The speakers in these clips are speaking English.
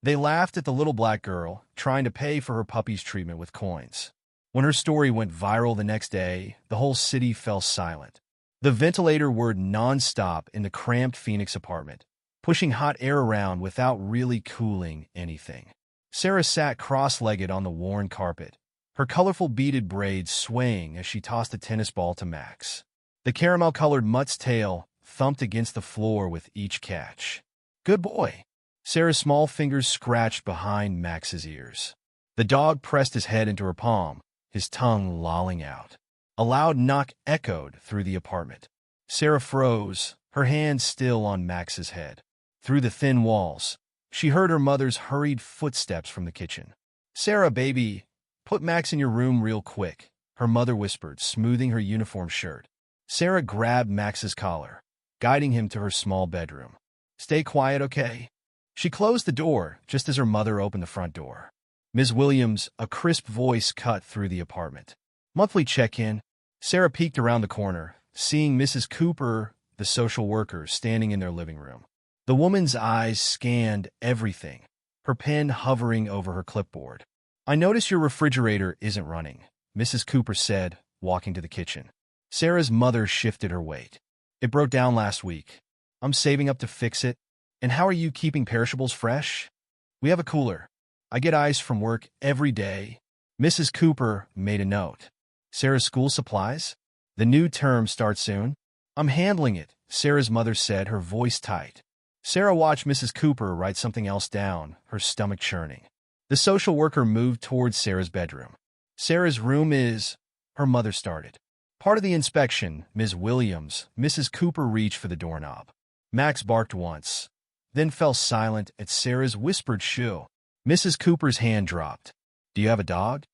They laughed at the little black girl, trying to pay for her puppy's treatment with coins. When her story went viral the next day, the whole city fell silent. The ventilator whirred non-stop in the cramped Phoenix apartment, pushing hot air around without really cooling anything. Sarah sat cross-legged on the worn carpet, her colorful beaded braids swaying as she tossed a tennis ball to Max. The caramel-colored mutt's tail thumped against the floor with each catch. "Good boy." Sarah's small fingers scratched behind Max's ears. The dog pressed his head into her palm, his tongue lolling out. A loud knock echoed through the apartment. Sarah froze, her hand still on Max's head. Through the thin walls, she heard her mother's hurried footsteps from the kitchen. "Sarah, baby, put Max in your room real quick," her mother whispered, smoothing her uniform shirt. Sarah grabbed Max's collar, guiding him to her small bedroom. "Stay quiet, okay?" She closed the door just as her mother opened the front door. Ms. Williams, a crisp voice cut through the apartment. "Monthly check-in." Sarah peeked around the corner, seeing Mrs. Cooper, the social worker, standing in their living room. The woman's eyes scanned everything, her pen hovering over her clipboard. "I notice your refrigerator isn't running," Mrs. Cooper said, walking to the kitchen. Sarah's mother shifted her weight. "It broke down last week. I'm saving up to fix it. And how are you keeping perishables fresh?" "We have a cooler. I get ice from work every day." Mrs. Cooper made a note. "Sarah's school supplies? The new term starts soon." "I'm handling it," Sarah's mother said, her voice tight. Sarah watched Mrs. Cooper write something else down, her stomach churning. The social worker moved towards Sarah's bedroom. "Sarah's room is—" her mother started. "Part of the inspection, Ms. Williams." Mrs. Cooper reached for the doorknob. Max barked once, then fell silent at Sarah's whispered shoo. Mrs. Cooper's hand dropped. "Do you have a dog?"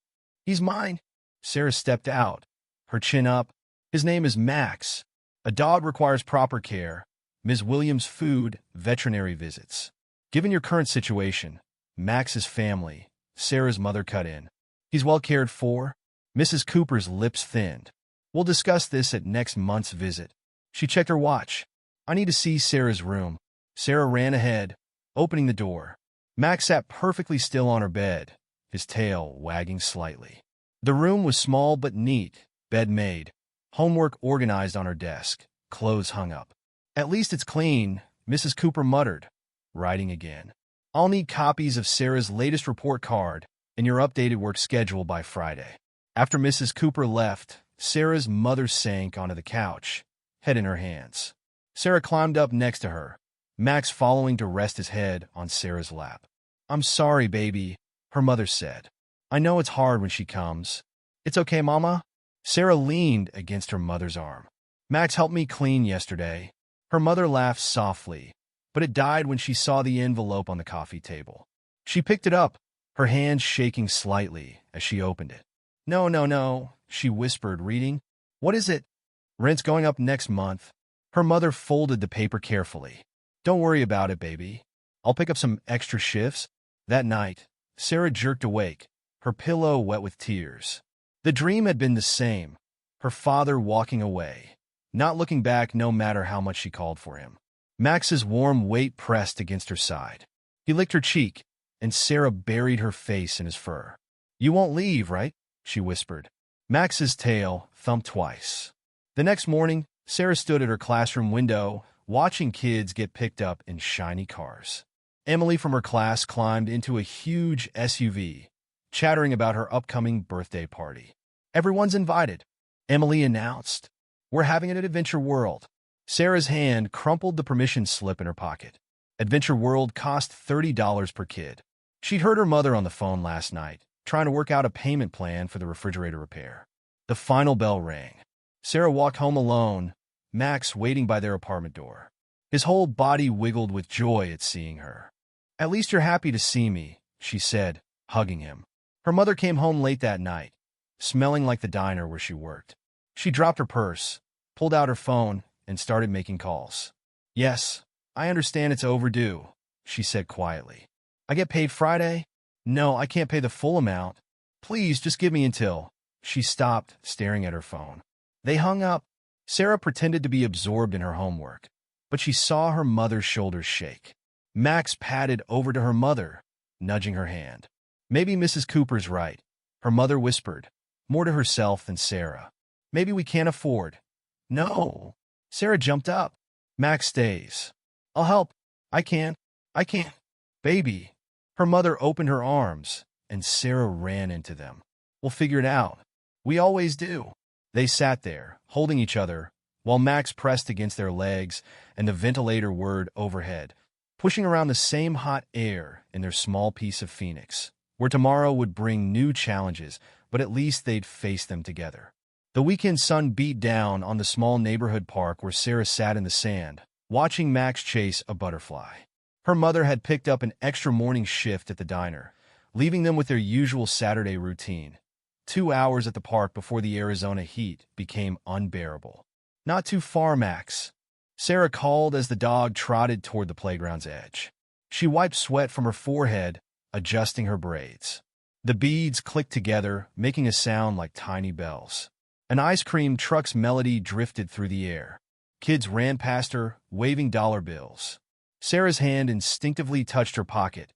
"He's mine." Sarah stepped out, her chin up. "His name is Max. A dog requires proper care. Ms. Williams, food, veterinary visits." "Given your current situation, Max's family," Sarah's mother cut in. "He's well cared for." Mrs. Cooper's lips thinned. "We'll discuss this at next month's visit." She checked her watch. "I need to see Sarah's room." Sarah ran ahead, opening the door. Max sat perfectly still on her bed, his tail wagging slightly. The room was small but neat, bed made, homework organized on her desk, clothes hung up. "At least it's clean," Mrs. Cooper muttered, writing again. "I'll need copies of Sarah's latest report card and your updated work schedule by Friday." After Mrs. Cooper left, Sarah's mother sank onto the couch, head in her hands. Sarah climbed up next to her, Max following to rest his head on Sarah's lap. "I'm sorry, baby," her mother said. "I know it's hard when she comes." "It's okay, Mama." Sarah leaned against her mother's arm. "Max helped me clean yesterday." Her mother laughed softly, but it died when she saw the envelope on the coffee table. She picked it up, her hand shaking slightly as she opened it. "No, no, no," she whispered, reading. "What is it?" "Rent's going up next month." Her mother folded the paper carefully. "Don't worry about it, baby. I'll pick up some extra shifts." That night, Sarah jerked awake, her pillow wet with tears. The dream had been the same, her father walking away, not looking back no matter how much she called for him. Max's warm weight pressed against her side. He licked her cheek, and Sarah buried her face in his fur. "You won't leave, right?" she whispered. Max's tail thumped twice. The next morning, Sarah stood at her classroom window, watching kids get picked up in shiny cars. Emily from her class climbed into a huge SUV, chattering about her upcoming birthday party. "Everyone's invited," Emily announced. "We're having it at Adventure World." Sarah's hand crumpled the permission slip in her pocket. Adventure World cost $30 per kid. She'd heard her mother on the phone last night, trying to work out a payment plan for the refrigerator repair. The final bell rang. Sarah walked home alone, Max waiting by their apartment door. His whole body wiggled with joy at seeing her. "At least you're happy to see me," she said, hugging him. Her mother came home late that night, smelling like the diner where she worked. She dropped her purse, pulled out her phone, and started making calls. "Yes, I understand it's overdue," she said quietly. "I get paid Friday?" "No, I can't pay the full amount. Please, just give me until—" She stopped, staring at her phone. They hung up. Sarah pretended to be absorbed in her homework, but she saw her mother's shoulders shake. Max padded over to her mother, nudging her hand. Maybe Mrs. Cooper's right, her mother whispered, more to herself than Sarah. Maybe we can't afford. No. Sarah jumped up. Max stays. I'll help. I can't. I can't. Baby. Her mother opened her arms, and Sarah ran into them. We'll figure it out. We always do. They sat there, holding each other, while Max pressed against their legs and the ventilator whirred overhead, pushing around the same hot air in their small piece of Phoenix, where tomorrow would bring new challenges, but at least they'd face them together. The weekend sun beat down on the small neighborhood park where Sarah sat in the sand, watching Max chase a butterfly. Her mother had picked up an extra morning shift at the diner, leaving them with their usual Saturday routine. 2 hours at the park before the Arizona heat became unbearable. Not too far, Max, Sarah called as the dog trotted toward the playground's edge. She wiped sweat from her forehead, adjusting her braids. The beads clicked together, making a sound like tiny bells. An ice cream truck's melody drifted through the air. Kids ran past her, waving dollar bills. Sarah's hand instinctively touched her pocket,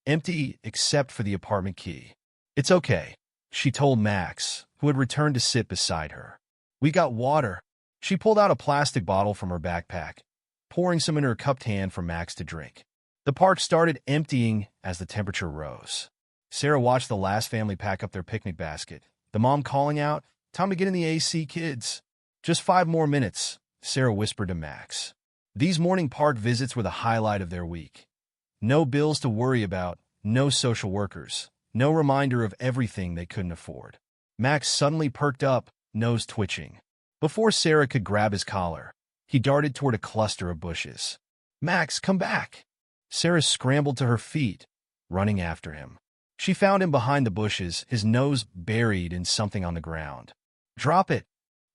empty except for the apartment key. It's okay, she told Max, who had returned to sit beside her. We got water. She pulled out a plastic bottle from her backpack, pouring some in her cupped hand for Max to drink. The park started emptying as the temperature rose. Sarah watched the last family pack up their picnic basket, the mom calling out, "Time to get in the AC, kids." "Just 5 more minutes," Sarah whispered to Max. These morning park visits were the highlight of their week. No bills to worry about, no social workers, no reminder of everything they couldn't afford. Max suddenly perked up, nose twitching. Before Sarah could grab his collar, he darted toward a cluster of bushes. "Max, come back!" Sarah scrambled to her feet, running after him. She found him behind the bushes, his nose buried in something on the ground. "Drop it!"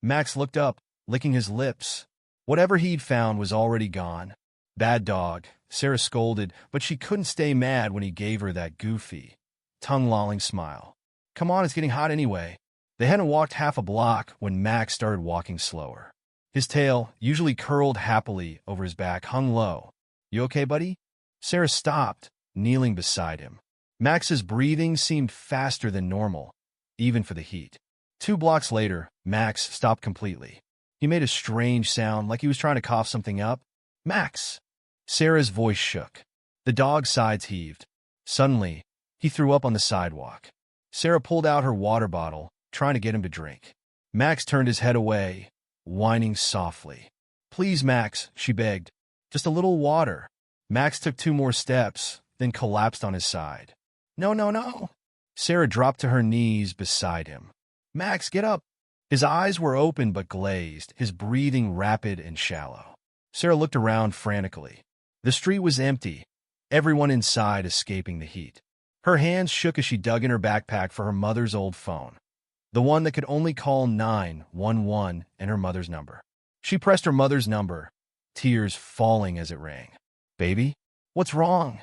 Max looked up, licking his lips. Whatever he'd found was already gone. "Bad dog," Sarah scolded, but she couldn't stay mad when he gave her that goofy, tongue-lolling smile. "Come on, it's getting hot anyway." They hadn't walked half a block when Max started walking slower. His tail, usually curled happily over his back, hung low. "You okay, buddy?" Sarah stopped, kneeling beside him. Max's breathing seemed faster than normal, even for the heat. 2 blocks later, Max stopped completely. He made a strange sound like he was trying to cough something up. "Max!" Sarah's voice shook. The dog's sides heaved. Suddenly, he threw up on the sidewalk. Sarah pulled out her water bottle, trying to get him to drink. Max turned his head away, whining softly. "Please, Max," she begged. "Just a little water." Max took 2 more steps, then collapsed on his side. "No, no, no." Sarah dropped to her knees beside him. "Max, get up." His eyes were open but glazed, his breathing rapid and shallow. Sarah looked around frantically. The street was empty, everyone inside escaping the heat. Her hands shook as she dug in her backpack for her mother's old phone, the one that could only call 911 and her mother's number. She pressed her mother's number, tears falling as it rang. "Baby, what's wrong?"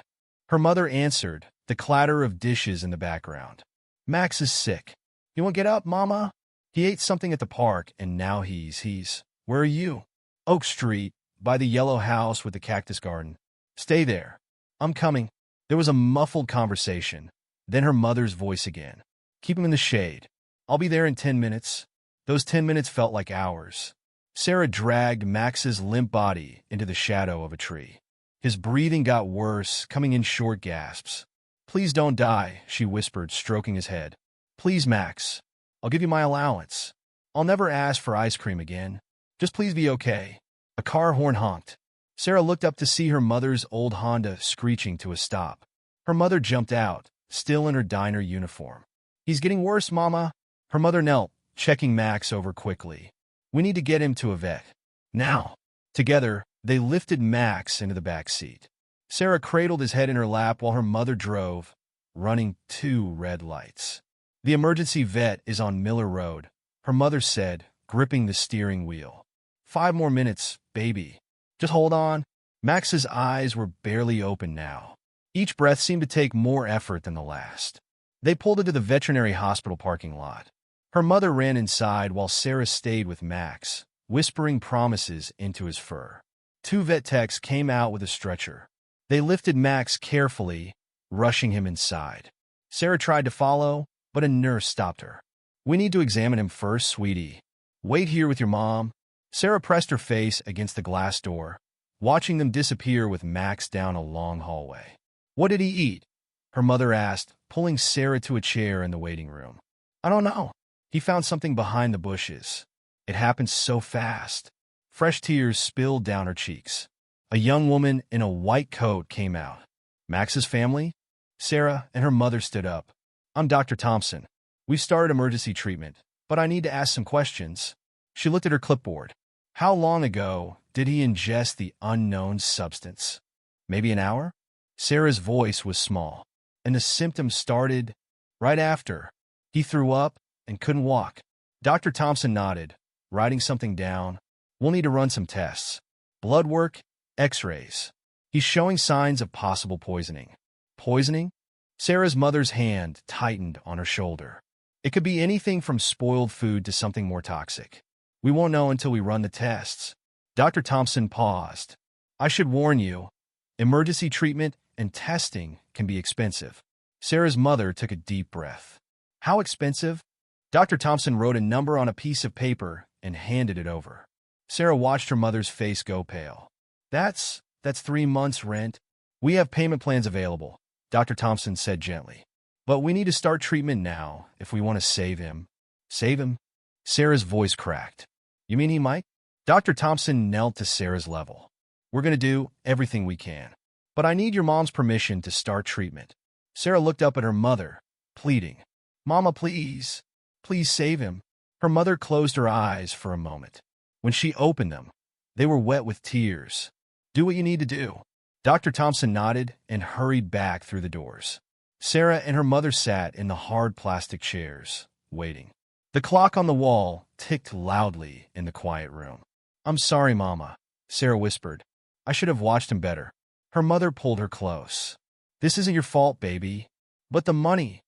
Her mother answered, the clatter of dishes in the background. "Max is sick." "You won't get up, Mama?" "He ate something at the park, and now he's... Where are you?" "Oak Street, by the yellow house with the cactus garden." "Stay there. I'm coming." There was a muffled conversation, then her mother's voice again. "Keep him in the shade. I'll be there in 10 minutes." Those 10 minutes felt like hours. Sarah dragged Max's limp body into the shadow of a tree. His breathing got worse, coming in short gasps. "Please don't die," she whispered, stroking his head. "Please, Max. I'll give you my allowance. I'll never ask for ice cream again. Just please be okay." A car horn honked. Sarah looked up to see her mother's old Honda screeching to a stop. Her mother jumped out, still in her diner uniform. "He's getting worse, Mama." Her mother knelt, checking Max over quickly. "We need to get him to a vet. Now." Together, they lifted Max into the back seat. Sarah cradled his head in her lap while her mother drove, running 2 red lights. "The emergency vet is on Miller Road," her mother said, gripping the steering wheel. 5 more minutes, baby. Just hold on." Max's eyes were barely open now. Each breath seemed to take more effort than the last. They pulled into the veterinary hospital parking lot. Her mother ran inside while Sarah stayed with Max, whispering promises into his fur. 2 vet techs came out with a stretcher. They lifted Max carefully, rushing him inside. Sarah tried to follow, but a nurse stopped her. "We need to examine him first, sweetie. Wait here with your mom." Sarah pressed her face against the glass door, watching them disappear with Max down a long hallway. "What did he eat?" her mother asked, pulling Sarah to a chair in the waiting room. "I don't know. He found something behind the bushes." It happened so fast. Fresh tears spilled down her cheeks. A young woman in a white coat came out. "Max's family?" Sarah and her mother stood up. "I'm Dr. Thompson. We've started emergency treatment, but I need to ask some questions." She looked at her clipboard. "How long ago did he ingest the unknown substance?" "Maybe an hour?" Sarah's voice was small, and the symptoms started right after. "He threw up and couldn't walk." Dr. Thompson nodded, writing something down. "We'll need to run some tests. Blood work, x-rays. He's showing signs of possible poisoning." "Poisoning?" Sarah's mother's hand tightened on her shoulder. "It could be anything from spoiled food to something more toxic. We won't know until we run the tests." Dr. Thompson paused. "I should warn you, emergency treatment and testing can be expensive." Sarah's mother took a deep breath. "How expensive?" Dr. Thompson wrote a number on a piece of paper and handed it over. Sarah watched her mother's face go pale. That's 3 months' rent." "We have payment plans available," Dr. Thompson said gently. "But we need to start treatment now if we want to save him." "Save him?" Sarah's voice cracked. "You mean he might?" Dr. Thompson knelt to Sarah's level. "We're going to do everything we can. But I need your mom's permission to start treatment." Sarah looked up at her mother, pleading. "Mama, please. Please save him." Her mother closed her eyes for a moment. When she opened them, they were wet with tears. "Do what you need to do." Dr. Thompson nodded and hurried back through the doors. Sarah and her mother sat in the hard plastic chairs, waiting. The clock on the wall ticked loudly in the quiet room. "I'm sorry, Mama," Sarah whispered. "I should have watched him better." Her mother pulled her close. "This isn't your fault, baby. But the money.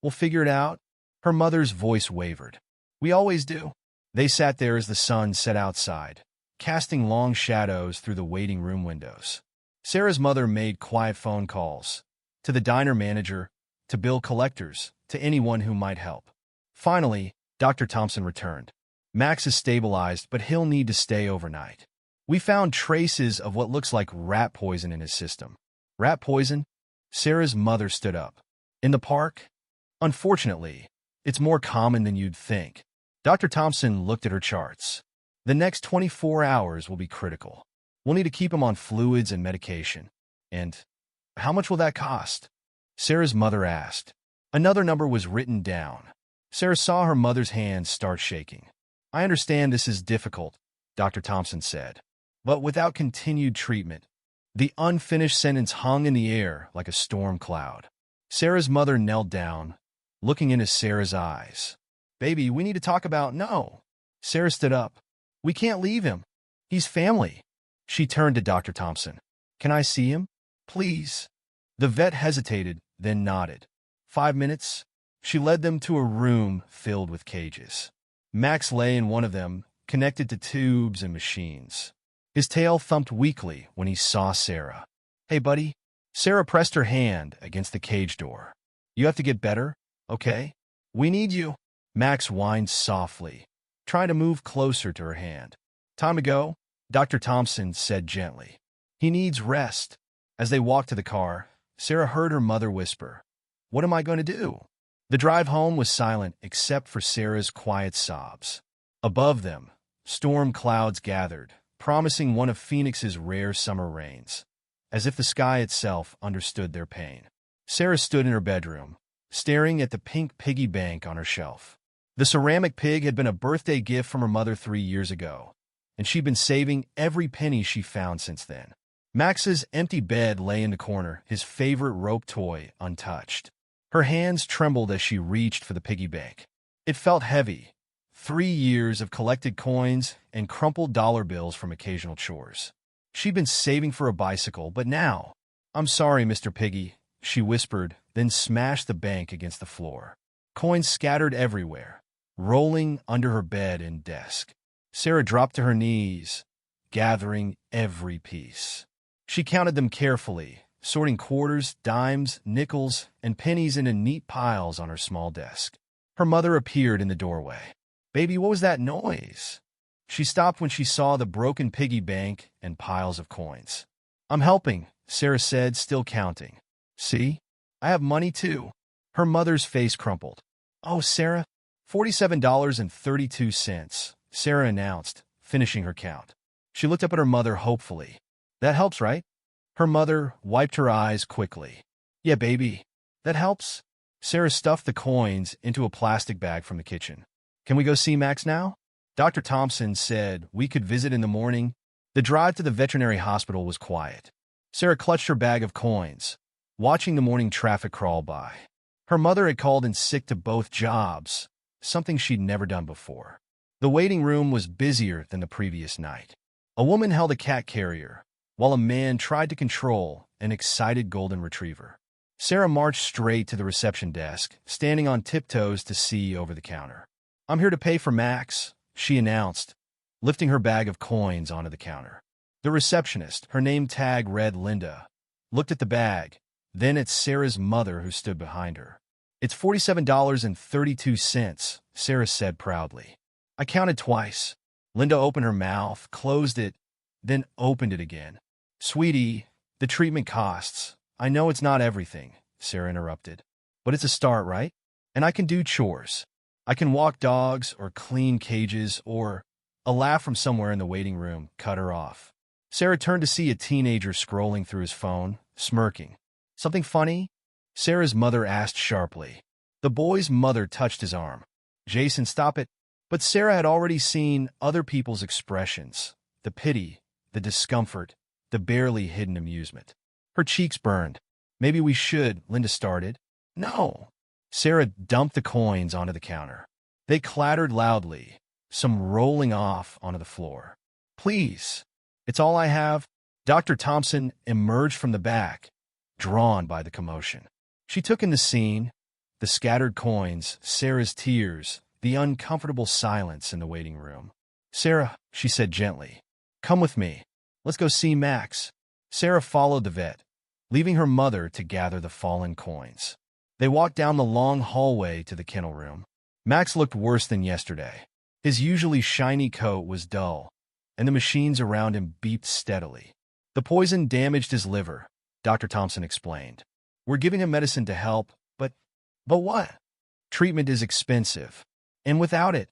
We'll figure it out." Her mother's voice wavered. "We always do." They sat there as the sun set outside, casting long shadows through the waiting room windows. Sarah's mother made quiet phone calls, to the diner manager, to bill collectors, to anyone who might help. Finally, Dr. Thompson returned. "Max is stabilized, but he'll need to stay overnight. We found traces of what looks like rat poison in his system." "Rat poison?" Sarah's mother stood up. "In the park?" "Unfortunately, it's more common than you'd think." Dr. Thompson looked at her charts. "The next 24 hours will be critical. We'll need to keep him on fluids and medication." "And how much will that cost?" Sarah's mother asked. Another number was written down. Sarah saw her mother's hands start shaking. "I understand this is difficult," Dr. Thompson said. "But without continued treatment." The unfinished sentence hung in the air like a storm cloud. Sarah's mother knelt down, looking into Sarah's eyes. "Baby, we need to talk about—" "No." Sarah stood up. "We can't leave him. He's family." She turned to Dr. Thompson. "Can I see him? Please." The vet hesitated, then nodded. 5 minutes. She led them to a room filled with cages. Max lay in one of them, connected to tubes and machines. His tail thumped weakly when he saw Sarah. "Hey, buddy." Sarah pressed her hand against the cage door. "You have to get better, okay? We need you." Max whined softly, trying to move closer to her hand. "Time to go," Dr. Thompson said gently. "He needs rest." As they walked to the car, Sarah heard her mother whisper, "What am I going to do?" The drive home was silent except for Sarah's quiet sobs. Above them, storm clouds gathered, promising one of Phoenix's rare summer rains, as if the sky itself understood their pain. Sarah stood in her bedroom, staring at the pink piggy bank on her shelf. The ceramic pig had been a birthday gift from her mother 3 years ago, and she'd been saving every penny she found since then. Max's empty bed lay in the corner, his favorite rope toy untouched. Her hands trembled as she reached for the piggy bank. It felt heavy. 3 years of collected coins and crumpled dollar bills from occasional chores. She'd been saving for a bicycle, but now— "I'm sorry, Mr. Piggy," she whispered, then smashed the bank against the floor. Coins scattered everywhere, rolling under her bed and desk. Sarah dropped to her knees, gathering every piece. She counted them carefully, sorting quarters, dimes, nickels, and pennies into neat piles on her small desk. Her mother appeared in the doorway. "Baby, what was that noise?" She stopped when she saw the broken piggy bank and piles of coins. "I'm helping," Sarah said, still counting. "See? I have money too." Her mother's face crumpled. "Oh, Sarah, $47.32, Sarah announced, finishing her count. She looked up at her mother hopefully. "That helps, right?" Her mother wiped her eyes quickly. "Yeah, baby. That helps." Sarah stuffed the coins into a plastic bag from the kitchen. "Can we go see Max now?" Dr. Thompson said we could visit in the morning. The drive to the veterinary hospital was quiet. Sarah clutched her bag of coins, watching the morning traffic crawl by. Her mother had called in sick to both jobs, something she'd never done before. The waiting room was busier than the previous night. A woman held a cat carrier, while a man tried to control an excited golden retriever. Sarah marched straight to the reception desk, standing on tiptoes to see over the counter. "I'm here to pay for Max," she announced, lifting her bag of coins onto the counter. The receptionist, her name tag read Linda, looked at the bag, then at Sarah's mother who stood behind her. "It's $47.32, Sarah said proudly. "I counted twice." Linda opened her mouth, closed it, then opened it again. "Sweetie, the treatment costs. I know it's not everything," Sarah interrupted. "But it's a start, right? And I can do chores. I can walk dogs or clean cages or—" A laugh from somewhere in the waiting room cut her off. Sarah turned to see a teenager scrolling through his phone, smirking. "Something funny?" Sarah's mother asked sharply. The boy's mother touched his arm. "Jason, stop it." But Sarah had already seen other people's expressions, the pity, the discomfort, the barely hidden amusement. Her cheeks burned. "Maybe we should," Linda started. "No." Sarah dumped the coins onto the counter. They clattered loudly, some rolling off onto the floor. "Please. It's all I have." Dr. Thompson emerged from the back, drawn by the commotion. She took in the scene, the scattered coins, Sarah's tears, the uncomfortable silence in the waiting room. "Sarah," she said gently, "come with me. Let's go see Max." Sarah followed the vet, leaving her mother to gather the fallen coins. They walked down the long hallway to the kennel room. Max looked worse than yesterday. His usually shiny coat was dull, and the machines around him beeped steadily. "The poison damaged his liver," Dr. Thompson explained. "We're giving him medicine to help, but what? Treatment is expensive. And without it—"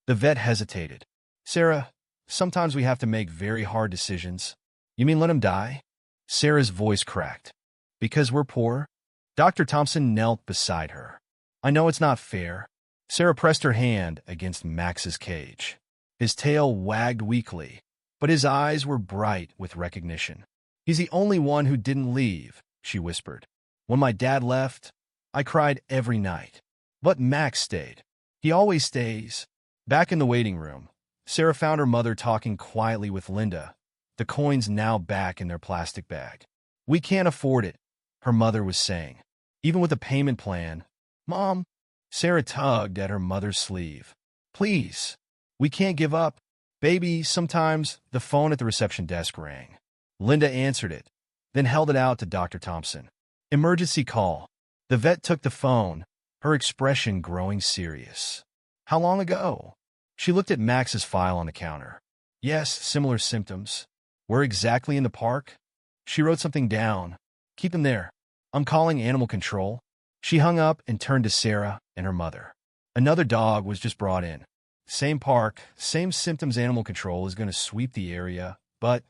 The vet hesitated. "Sarah, sometimes we have to make very hard decisions." "You mean let him die?" Sarah's voice cracked. "Because we're poor?" Dr. Thompson knelt beside her. "I know it's not fair." Sarah pressed her hand against Max's cage. His tail wagged weakly, but his eyes were bright with recognition. "He's the only one who didn't leave," she whispered. "When my dad left, I cried every night. But Max stayed. He always stays." Back in the waiting room, Sarah found her mother talking quietly with Linda, the coins now back in their plastic bag. "We can't afford it," her mother was saying. "Even with a payment plan." "Mom," Sarah tugged at her mother's sleeve. "Please, we can't give up." "Baby," sometimes the phone at the reception desk rang. Linda answered it, then held it out to Dr. Thompson. "Emergency call." The vet took the phone, her expression growing serious. "How long ago?" She looked at Max's file on the counter. "Yes, similar symptoms." "Where exactly in the park?" She wrote something down. "Keep him there. I'm calling animal control." She hung up and turned to Sarah and her mother. "Another dog was just brought in. Same park, same symptoms. Animal control is going to sweep the area, but—"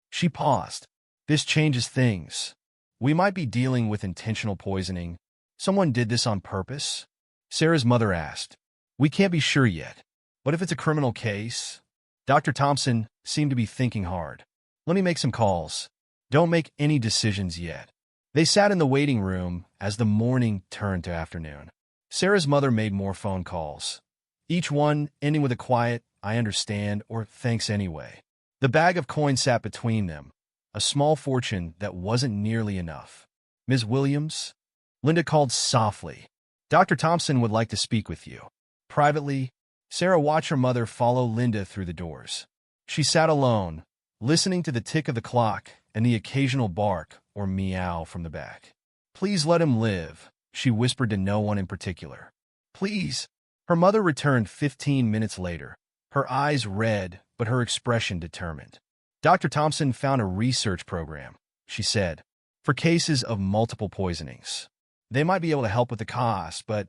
She paused. "This changes things. We might be dealing with intentional poisoning. Someone did this on purpose?" Sarah's mother asked. "We can't be sure yet. But if it's a criminal case—" Dr. Thompson seemed to be thinking hard. "Let me make some calls. Don't make any decisions yet." They sat in the waiting room as the morning turned to afternoon. Sarah's mother made more phone calls, each one ending with a quiet, "I understand," or "thanks anyway." The bag of coins sat between them, a small fortune that wasn't nearly enough. "Ms. Williams?" Linda called softly. "Dr. Thompson would like to speak with you." Privately, Sarah watched her mother follow Linda through the doors. She sat alone, listening to the tick of the clock and the occasional bark or meow from the back. "Please let him live," she whispered to no one in particular. "Please." Her mother returned 15 minutes later, her eyes red but her expression determined. "Dr. Thompson found a research program," she said, "for cases of multiple poisonings. They might be able to help with the cost, but—"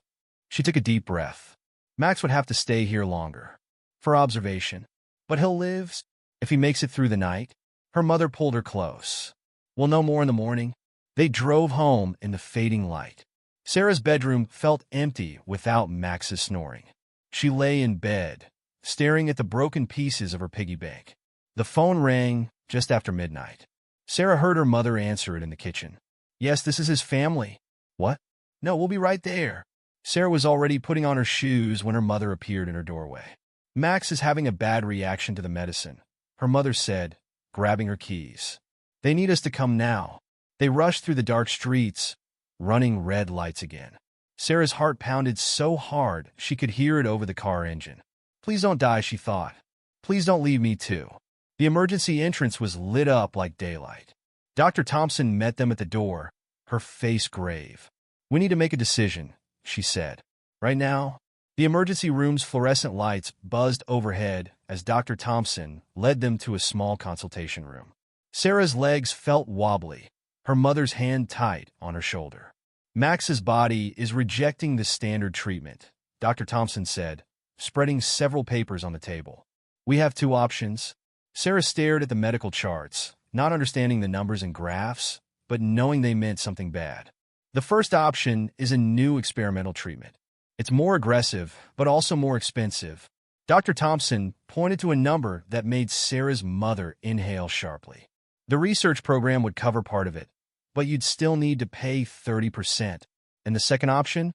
She took a deep breath. "Max would have to stay here longer. For observation. But he'll live if he makes it through the night." Her mother pulled her close. "We'll know more in the morning." They drove home in the fading light. Sarah's bedroom felt empty without Max's snoring. She lay in bed, staring at the broken pieces of her piggy bank. The phone rang just after midnight. Sarah heard her mother answer it in the kitchen. "Yes, this is his family." "What?" "No, we'll be right there." Sarah was already putting on her shoes when her mother appeared in her doorway. "Max is having a bad reaction to the medicine," her mother said, grabbing her keys. "They need us to come now." They rushed through the dark streets, running red lights again. Sarah's heart pounded so hard she could hear it over the car engine. "Please don't die," she thought. "Please don't leave me too." The emergency entrance was lit up like daylight. Dr. Thompson met them at the door, her face grave. "We need to make a decision," she said. "Right now." The emergency room's fluorescent lights buzzed overhead as Dr. Thompson led them to a small consultation room. Sarah's legs felt wobbly, her mother's hand tight on her shoulder. "Max's body is rejecting the standard treatment," Dr. Thompson said, spreading several papers on the table. "We have two options." Sarah stared at the medical charts, not understanding the numbers and graphs, but knowing they meant something bad. "The first option is a new experimental treatment. It's more aggressive, but also more expensive." Dr. Thompson pointed to a number that made Sarah's mother inhale sharply. "The research program would cover part of it, but you'd still need to pay 30%. And the second option?"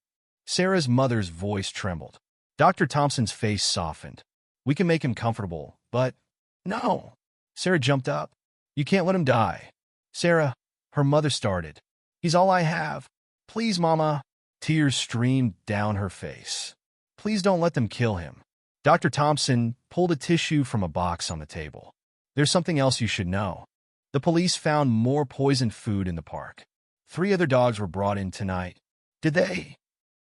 Sarah's mother's voice trembled. Dr. Thompson's face softened. "We can make him comfortable, but—" "No!" Sarah jumped up. "You can't let him die." "Sarah," her mother started. "He's all I have. Please, Mama." Tears streamed down her face. "Please don't let them kill him." Dr. Thompson pulled a tissue from a box on the table. "There's something else you should know. The police found more poisoned food in the park. 3 other dogs were brought in tonight." "Did they?"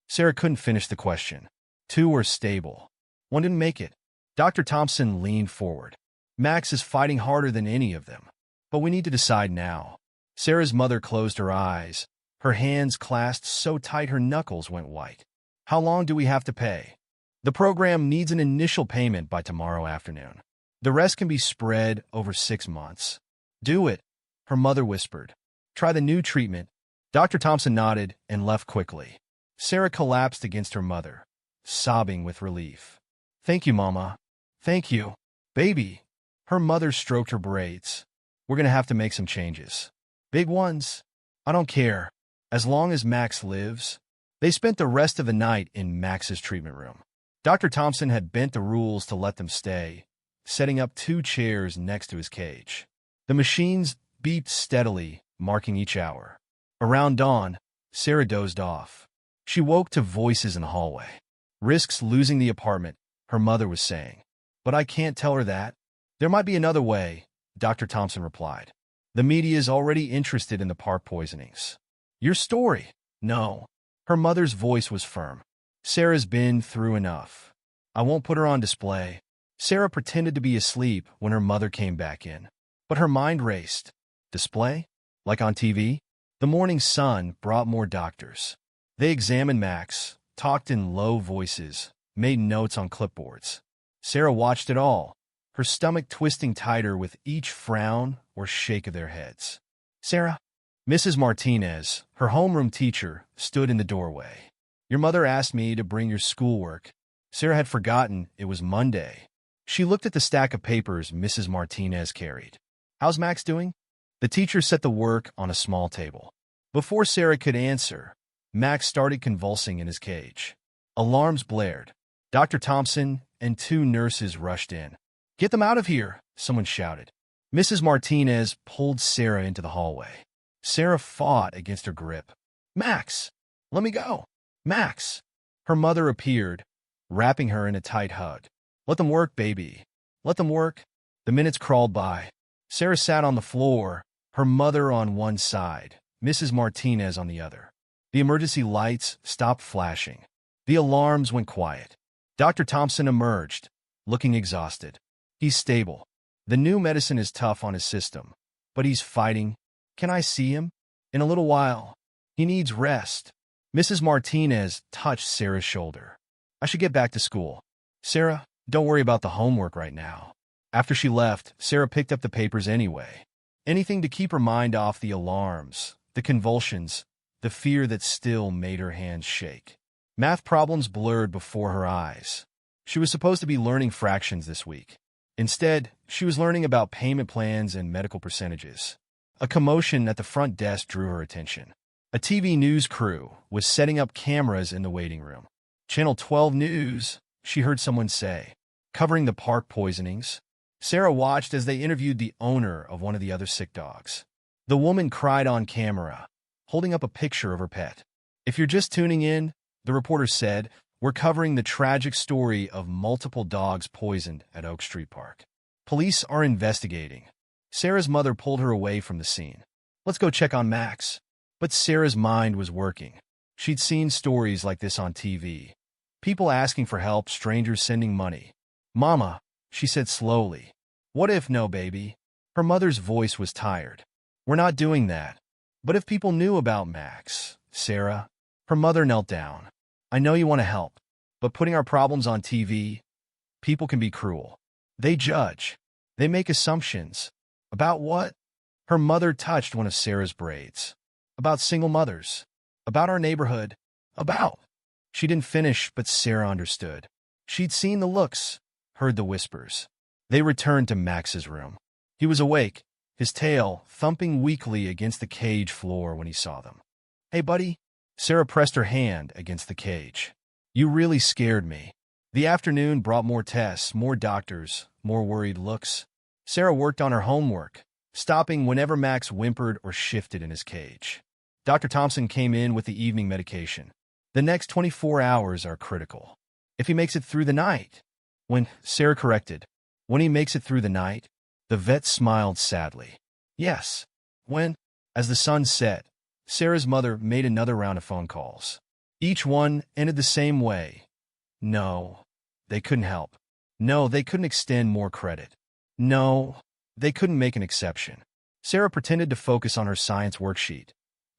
Sarah couldn't finish the question. 2 were stable. 1 didn't make it. Dr. Thompson leaned forward. "Max is fighting harder than any of them. But we need to decide now." Sarah's mother closed her eyes, her hands clasped so tight her knuckles went white. "How long do we have to pay?" "The program needs an initial payment by tomorrow afternoon. The rest can be spread over 6 months." "Do it," her mother whispered. "Try the new treatment." Dr. Thompson nodded and left quickly. Sarah collapsed against her mother, sobbing with relief. "Thank you, Mama. Thank you. Baby." Her mother stroked her braids. "We're going to have to make some changes. Big ones. I don't care. As long as Max lives." They spent the rest of the night in Max's treatment room. Dr. Thompson had bent the rules to let them stay, setting up 2 chairs next to his cage. The machines beeped steadily, marking each hour. Around dawn, Sarah dozed off. She woke to voices in the hallway. "Risks losing the apartment," her mother was saying. "But I can't tell her that." "There might be another way," Dr. Thompson replied. "The media is already interested in the park poisonings." "Your story." "No." Her mother's voice was firm. "Sarah's been through enough. I won't put her on display." Sarah pretended to be asleep when her mother came back in. But her mind raced. Display? Like on TV? The morning sun brought more doctors. They examined Max, talked in low voices, made notes on clipboards. Sarah watched it all, her stomach twisting tighter with each frown or shake of their heads. "Sarah?" Mrs. Martinez, her homeroom teacher, stood in the doorway. "Your mother asked me to bring your schoolwork." Sarah had forgotten it was Monday. She looked at the stack of papers Mrs. Martinez carried. "How's Max doing?" The teacher set the work on a small table. Before Sarah could answer, Max started convulsing in his cage. Alarms blared. Dr. Thompson and 2 nurses rushed in. "Get them out of here," someone shouted. Mrs. Martinez pulled Sarah into the hallway. Sarah fought against her grip. "Max! Let me go! Max!" Her mother appeared, wrapping her in a tight hug. "Let them work, baby. Let them work." The minutes crawled by. Sarah sat on the floor, Her mother on one side, Mrs. Martinez on the other. The emergency lights stopped flashing. The alarms went quiet. Dr. Thompson emerged, looking exhausted. He's stable. The new medicine is tough on his system, but he's fighting. Can I see him? In a little while. He needs rest. Mrs. Martinez touched Sarah's shoulder. I should get back to school. Sarah, don't worry about the homework right now. After she left, Sarah picked up the papers anyway. Anything to keep her mind off the alarms, the convulsions, the fear that still made her hands shake. Math problems blurred before her eyes. She was supposed to be learning fractions this week. Instead, she was learning about payment plans and medical percentages. A commotion at the front desk drew her attention. A TV news crew was setting up cameras in the waiting room. Channel 12 News, she heard someone say, covering the park poisonings. Sarah watched as they interviewed the owner of one of the other sick dogs. The woman cried on camera, holding up a picture of her pet. If you're just tuning in, the reporter said, we're covering the tragic story of multiple dogs poisoned at Oak Street Park. Police are investigating. Sarah's mother pulled her away from the scene. Let's go check on Max. But Sarah's mind was working. She'd seen stories like this on TV. People asking for help, strangers sending money. Mama, she said slowly. What if no, baby? Her mother's voice was tired. We're not doing that. But if people knew about Max, Sarah, her mother knelt down. I know you want to help, but putting our problems on TV, people can be cruel. They judge. They make assumptions. About what? Her mother touched one of Sarah's braids. About single mothers. About our neighborhood. About. She didn't finish, but Sarah understood. She'd seen the looks, heard the whispers. They returned to Max's room. He was awake, his tail thumping weakly against the cage floor when he saw them. Hey, buddy. Sarah pressed her hand against the cage. You really scared me. The afternoon brought more tests, more doctors, more worried looks. Sarah worked on her homework, stopping whenever Max whimpered or shifted in his cage. Dr. Thompson came in with the evening medication. The next 24 hours are critical. If he makes it through the night. Sarah corrected, when he makes it through the night, the vet smiled sadly. Yes. As the sun set, Sarah's mother made another round of phone calls. Each one ended the same way. No, they couldn't help. No, they couldn't extend more credit. No, they couldn't make an exception. Sarah pretended to focus on her science worksheet,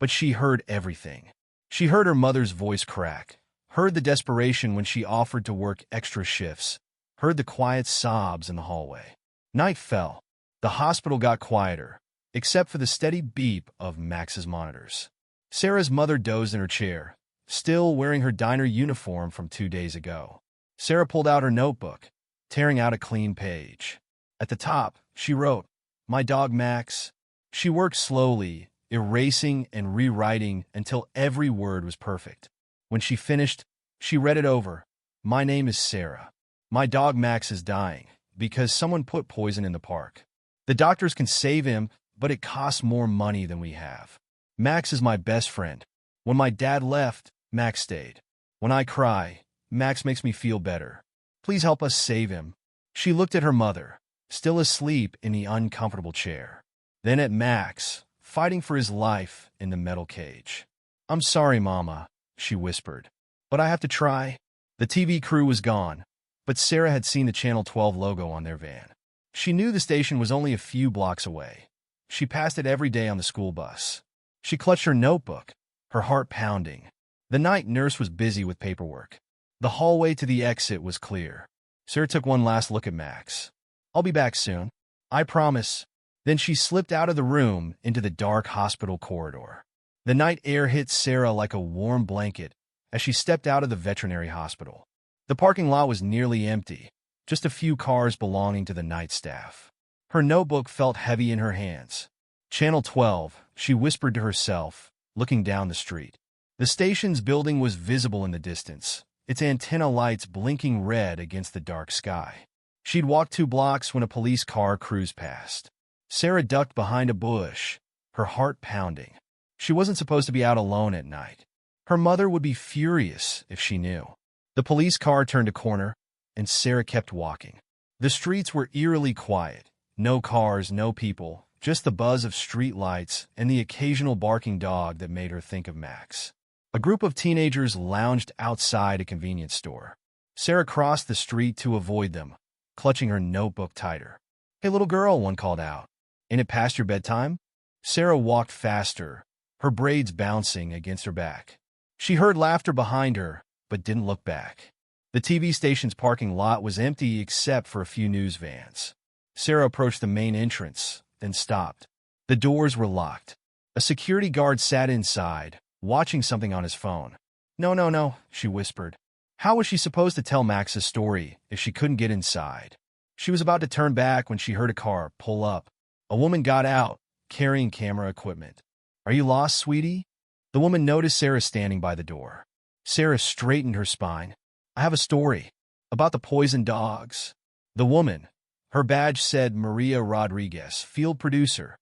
but she heard everything. She heard her mother's voice crack, heard the desperation when she offered to work extra shifts, heard the quiet sobs in the hallway. Night fell. The hospital got quieter, except for the steady beep of Max's monitors. Sarah's mother dozed in her chair, still wearing her diner uniform from 2 days ago. Sarah pulled out her notebook, tearing out a clean page. At the top, she wrote, My dog Max. She worked slowly, erasing and rewriting until every word was perfect. When she finished, she read it over. My name is Sarah. My dog Max is dying because someone put poison in the park. The doctors can save him, but it costs more money than we have. Max is my best friend. When my dad left, Max stayed. When I cry, Max makes me feel better. Please help us save him. She looked at her mother, still asleep in the uncomfortable chair. Then at Max, fighting for his life in the metal cage. I'm sorry, Mama, she whispered, but I have to try. The TV crew was gone, but Sarah had seen the Channel 12 logo on their van. She knew the station was only a few blocks away. She passed it every day on the school bus. She clutched her notebook, her heart pounding. The night nurse was busy with paperwork. The hallway to the exit was clear. Sarah took one last look at Max. I'll be back soon. I promise. Then she slipped out of the room into the dark hospital corridor. The night air hit Sarah like a warm blanket as she stepped out of the veterinary hospital. The parking lot was nearly empty, just a few cars belonging to the night staff. Her notebook felt heavy in her hands. Channel 12, she whispered to herself, looking down the street. The station's building was visible in the distance, its antenna lights blinking red against the dark sky. She'd walked 2 blocks when a police car cruised past. Sarah ducked behind a bush, her heart pounding. She wasn't supposed to be out alone at night. Her mother would be furious if she knew. The police car turned a corner, and Sarah kept walking. The streets were eerily quiet. No cars, no people, just the buzz of street lights and the occasional barking dog that made her think of Max. A group of teenagers lounged outside a convenience store. Sarah crossed the street to avoid them, clutching her notebook tighter. "Hey, little girl," one called out. "Ain't it past your bedtime?" Sarah walked faster, her braids bouncing against her back. She heard laughter behind her, but didn't look back. The TV station's parking lot was empty except for a few news vans. Sarah approached the main entrance, then stopped. The doors were locked. A security guard sat inside, watching something on his phone. "No, no, no," she whispered. How was she supposed to tell Max's story if she couldn't get inside? She was about to turn back when she heard a car pull up. A woman got out, carrying camera equipment. "Are you lost, sweetie?" The woman noticed Sarah standing by the door. Sarah straightened her spine. "I have a story about the poisoned dogs." The woman, her badge said Maria Rodriguez, field producer,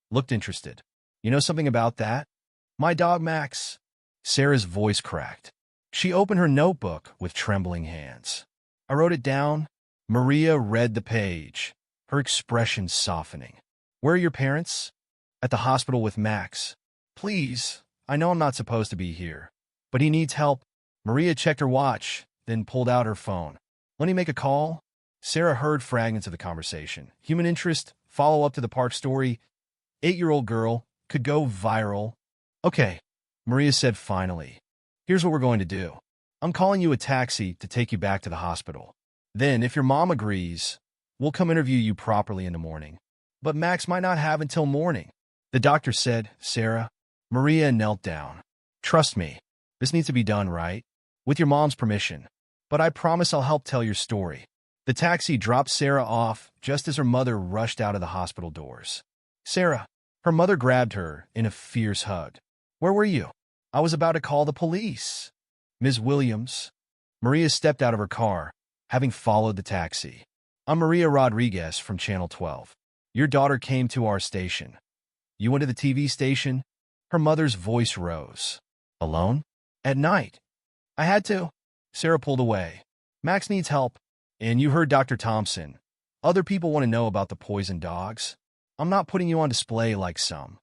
looked interested. "You know something about that?" "My dog Max." Sarah's voice cracked. She opened her notebook with trembling hands. "I wrote it down." Maria read the page, her expression softening. "Where are your parents?" "At the hospital with Max." "Please, I know I'm not supposed to be here, but he needs help." Maria checked her watch, then pulled out her phone. "Let me make a call." Sarah heard fragments of the conversation. Human interest, follow-up to the park story, 8-year-old girl, could go viral. "Okay," Maria said finally. "Here's what we're going to do. I'm calling you a taxi to take you back to the hospital. Then, if your mom agrees, we'll come interview you properly in the morning. But Max might not have until morning." The doctor said, "Sarah." Maria knelt down. "Trust me, this needs to be done right, with your mom's permission. But I promise I'll help tell your story." The taxi dropped Sarah off just as her mother rushed out of the hospital doors. "Sarah," her mother grabbed her in a fierce hug. "Where were you?" "I was about to call the police." "Ms. Williams." Maria stepped out of her car, having followed the taxi. "I'm Maria Rodriguez from Channel 12. Your daughter came to our station." "You went to the TV station?" Her mother's voice rose. "Alone? At night?" "I had to." Sarah pulled away. "Max needs help. And you heard Dr. Thompson. Other people want to know about the poisoned dogs. I'm not putting you on display like some.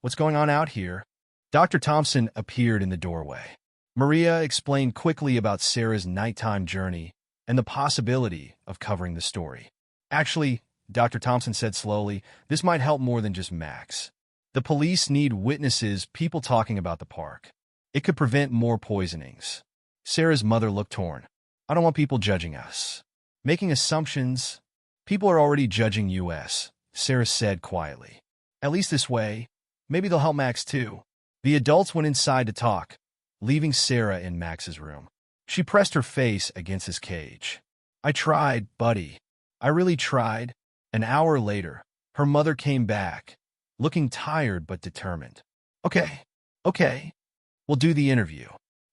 What's going on out here?" Dr. Thompson appeared in the doorway. Maria explained quickly about Sarah's nighttime journey and the possibility of covering the story. "Actually," Dr. Thompson said slowly, "this might help more than just Max. The police need witnesses, people talking about the park. It could prevent more poisonings." Sarah's mother looked torn. "I don't want people judging us. Making assumptions. People are already judging us," Sarah said quietly. "At least this way. Maybe they'll help Max too." The adults went inside to talk, leaving Sarah in Max's room. She pressed her face against his cage. "I tried, buddy. I really tried." An hour later, her mother came back, looking tired but determined. Okay, we'll do the interview.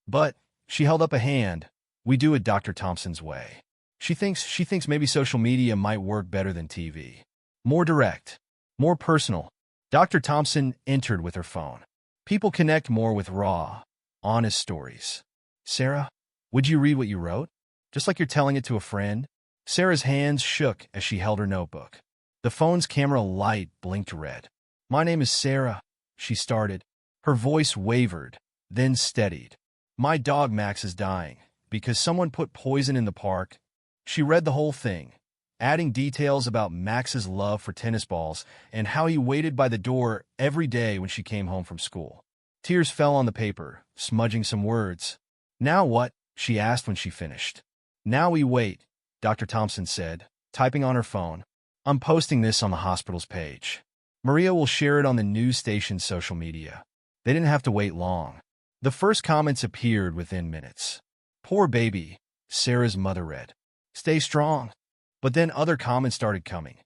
But," she held up a hand, "we do it Dr. Thompson's way. She thinks maybe social media might work better than TV. More direct, more personal." Dr. Thompson entered with her phone. "People connect more with raw, honest stories." "Sarah, would you read what you wrote? Just like you're telling it to a friend?" Sarah's hands shook as she held her notebook. The phone's camera light blinked red. "My name is Sarah," she started. Her voice wavered, then steadied. "My dog Max is dying because someone put poison in the park." She read the whole thing, adding details about Max's love for tennis balls and how he waited by the door every day when she came home from school. Tears fell on the paper, smudging some words. "Now what?" she asked when she finished. "Now we wait," Dr. Thompson said, typing on her phone. "I'm posting this on the hospital's page. Maria will share it on the news station's social media." They didn't have to wait long. The first comments appeared within minutes. "Poor baby," Sarah's mother read. "Stay strong." But then other comments started coming.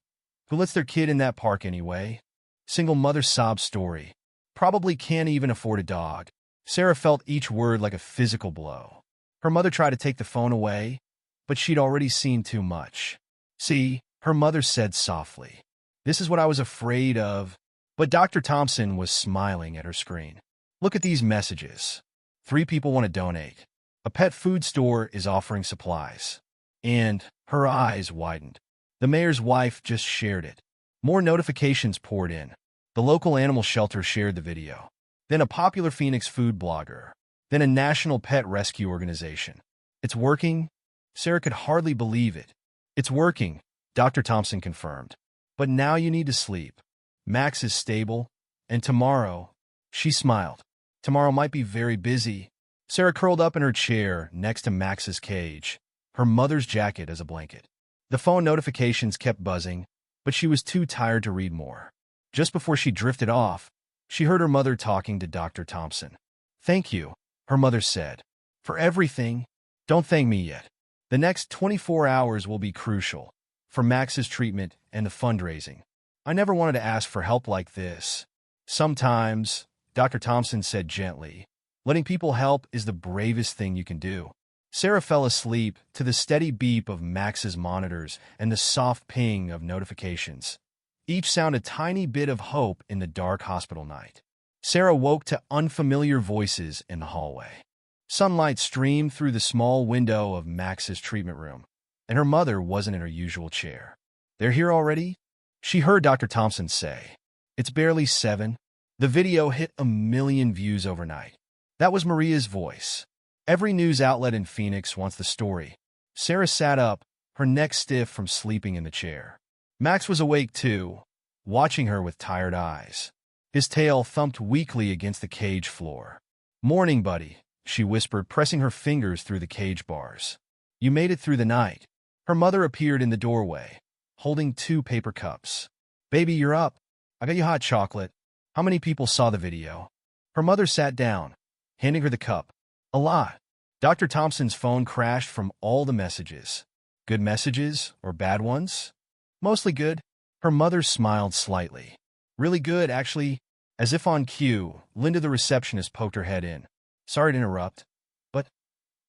"Who lets their kid in that park anyway?" "Single mother sob story. Probably can't even afford a dog." Sarah felt each word like a physical blow. Her mother tried to take the phone away, but she'd already seen too much. "See," her mother said softly. "This is what I was afraid of." But Dr. Thompson was smiling at her screen. "Look at these messages. 3 people want to donate. A pet food store is offering supplies." And her eyes widened. "The mayor's wife just shared it. More notifications poured in. The local animal shelter shared the video. Then a popular Phoenix food blogger. Then a national pet rescue organization. It's working? Sarah could hardly believe it. It's working, Dr. Thompson confirmed. But now you need to sleep. Max is stable. And tomorrow, she smiled. Tomorrow might be very busy. Sarah curled up in her chair next to Max's cage, her mother's jacket as a blanket. The phone notifications kept buzzing, but she was too tired to read more. Just before she drifted off, she heard her mother talking to Dr. Thompson. "Thank you," her mother said, "for everything. Don't thank me yet. The next 24 hours will be crucial for Max's treatment and the fundraising. I never wanted to ask for help like this. Sometimes," Dr. Thompson said gently, "letting people help is the bravest thing you can do." Sarah fell asleep to the steady beep of Max's monitors and the soft ping of notifications. Each sound a tiny bit of hope in the dark hospital night. Sarah woke to unfamiliar voices in the hallway. Sunlight streamed through the small window of Max's treatment room, and her mother wasn't in her usual chair. "They're here already?" she heard Dr. Thompson say. "It's barely 7. The video hit 1 million views overnight. That was Maria's voice. Every news outlet in Phoenix wants the story. Sarah sat up, her neck stiff from sleeping in the chair. Max was awake too, watching her with tired eyes. His tail thumped weakly against the cage floor. "Morning, buddy," she whispered, pressing her fingers through the cage bars. "You made it through the night." Her mother appeared in the doorway, holding 2 paper cups. "Baby, you're up. I got you hot chocolate." "How many people saw the video?" Her mother sat down, handing her the cup. "A lot." Dr. Thompson's phone crashed from all the messages. "Good messages or bad ones?" "Mostly good." Her mother smiled slightly. "Really good, actually." As if on cue, Linda the receptionist poked her head in. "Sorry to interrupt, but,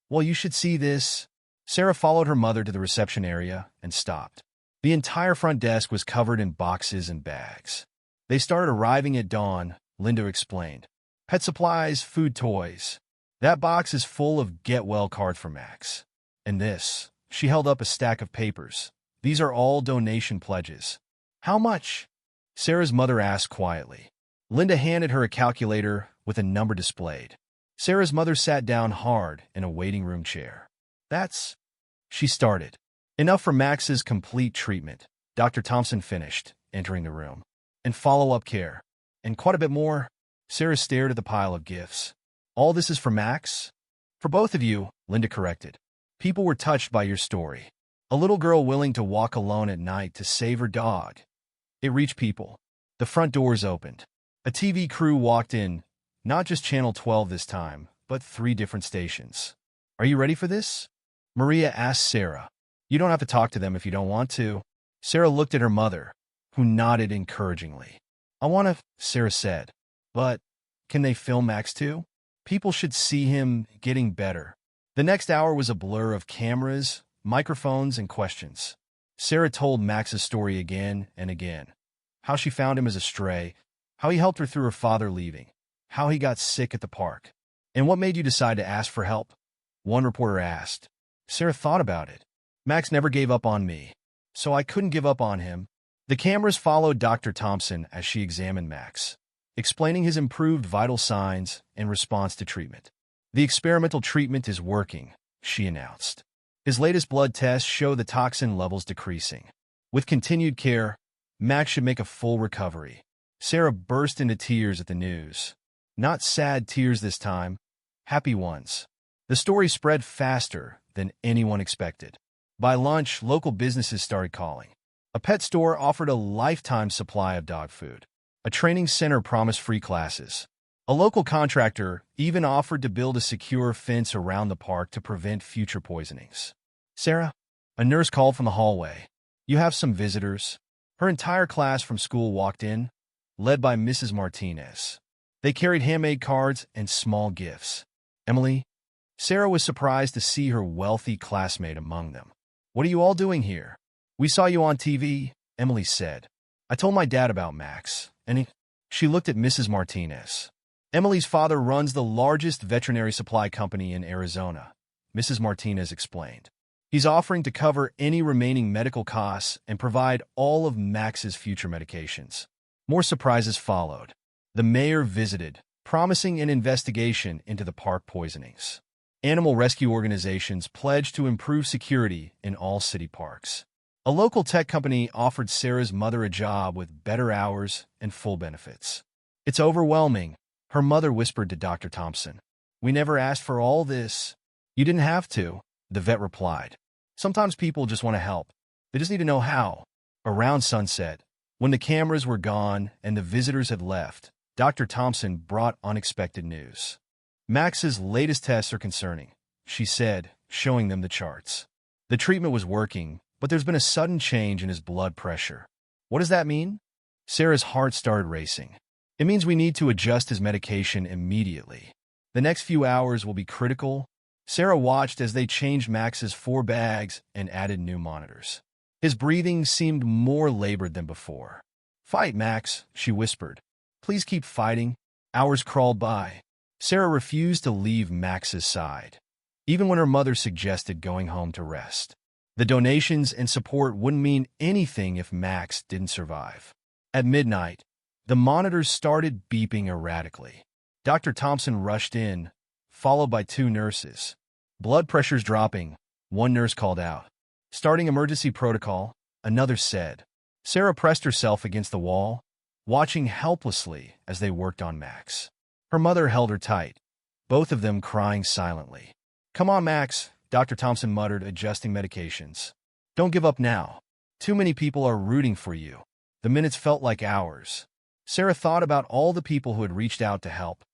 well, you should see this." Sarah followed her mother to the reception area and stopped. The entire front desk was covered in boxes and bags. "They started arriving at dawn," Linda explained. "Pet supplies, food, toys. That box is full of get-well cards for Max. And this," she held up a stack of papers. "These are all donation pledges." "How much?" Sarah's mother asked quietly. Linda handed her a calculator with a number displayed. Sarah's mother sat down hard in a waiting room chair. "That's," she started. "Enough for Max's complete treatment," Dr. Thompson finished, entering the room. "And follow-up care. And quite a bit more." Sarah stared at the pile of gifts. "All this is for Max?" "For both of you," Linda corrected. "People were touched by your story. A little girl willing to walk alone at night to save her dog. It reached people." The front doors opened. A TV crew walked in, not just Channel 12 this time, but 3 different stations. "Are you ready for this?" Maria asked Sarah. "You don't have to talk to them if you don't want to." Sarah looked at her mother, who nodded encouragingly. "I want to," Sarah said. "But can they film Max too? People should see him getting better." The next hour was a blur of cameras, microphones, and questions. Sarah told Max's story again and again. How she found him as a stray, how he helped her through her father leaving, how he got sick at the park. "And what made you decide to ask for help?" one reporter asked. Sarah thought about it. "Max never gave up on me, so I couldn't give up on him." The cameras followed Dr. Thompson as she examined Max, explaining his improved vital signs in response to treatment. "The experimental treatment is working," she announced. "His latest blood tests show the toxin levels decreasing. With continued care, Max should make a full recovery." Sarah burst into tears at the news. Not sad tears this time, happy ones. The story spread faster than anyone expected. By lunch, local businesses started calling. A pet store offered a lifetime supply of dog food. A training center promised free classes. A local contractor even offered to build a secure fence around the park to prevent future poisonings. "Sarah," a nurse called from the hallway. "You have some visitors." Her entire class from school walked in, led by Mrs. Martinez. They carried handmade cards and small gifts. "Emily?" Sarah was surprised to see her wealthy classmate among them. "What are you all doing here?" "We saw you on TV," Emily said. "I told my dad about Max, and she looked at Mrs. Martinez. "Emily's father runs the largest veterinary supply company in Arizona," Mrs. Martinez explained. He's offering to cover any remaining medical costs and provide all of Max's future medications. More surprises followed. The mayor visited, promising an investigation into the park poisonings. Animal rescue organizations pledged to improve security in all city parks. A local tech company offered Sarah's mother a job with better hours and full benefits. "It's overwhelming," her mother whispered to Dr. Thompson. "We never asked for all this." "You didn't have to," the vet replied. "Sometimes people just want to help. They just need to know how." Around sunset, when the cameras were gone and the visitors had left, Dr. Thompson brought unexpected news. "Max's latest tests are concerning," she said, showing them the charts. "The treatment was working, but there's been a sudden change in his blood pressure." "What does that mean?" Sarah's heart started racing. "It means we need to adjust his medication immediately. The next few hours will be critical." Sarah watched as they changed Max's 4 bags and added new monitors. His breathing seemed more labored than before. "Fight, Max," she whispered. "Please keep fighting." Hours crawled by. Sarah refused to leave Max's side, even when her mother suggested going home to rest. The donations and support wouldn't mean anything if Max didn't survive. At midnight, the monitors started beeping erratically. Dr. Thompson rushed in, followed by 2 nurses. "Blood pressure's dropping," one nurse called out. "Starting emergency protocol," another said. Sarah pressed herself against the wall, watching helplessly as they worked on Max. Her mother held her tight, both of them crying silently. "Come on, Max," Dr. Thompson muttered, adjusting medications. "Don't give up now. Too many people are rooting for you." The minutes felt like hours. Sarah thought about all the people who had reached out to help,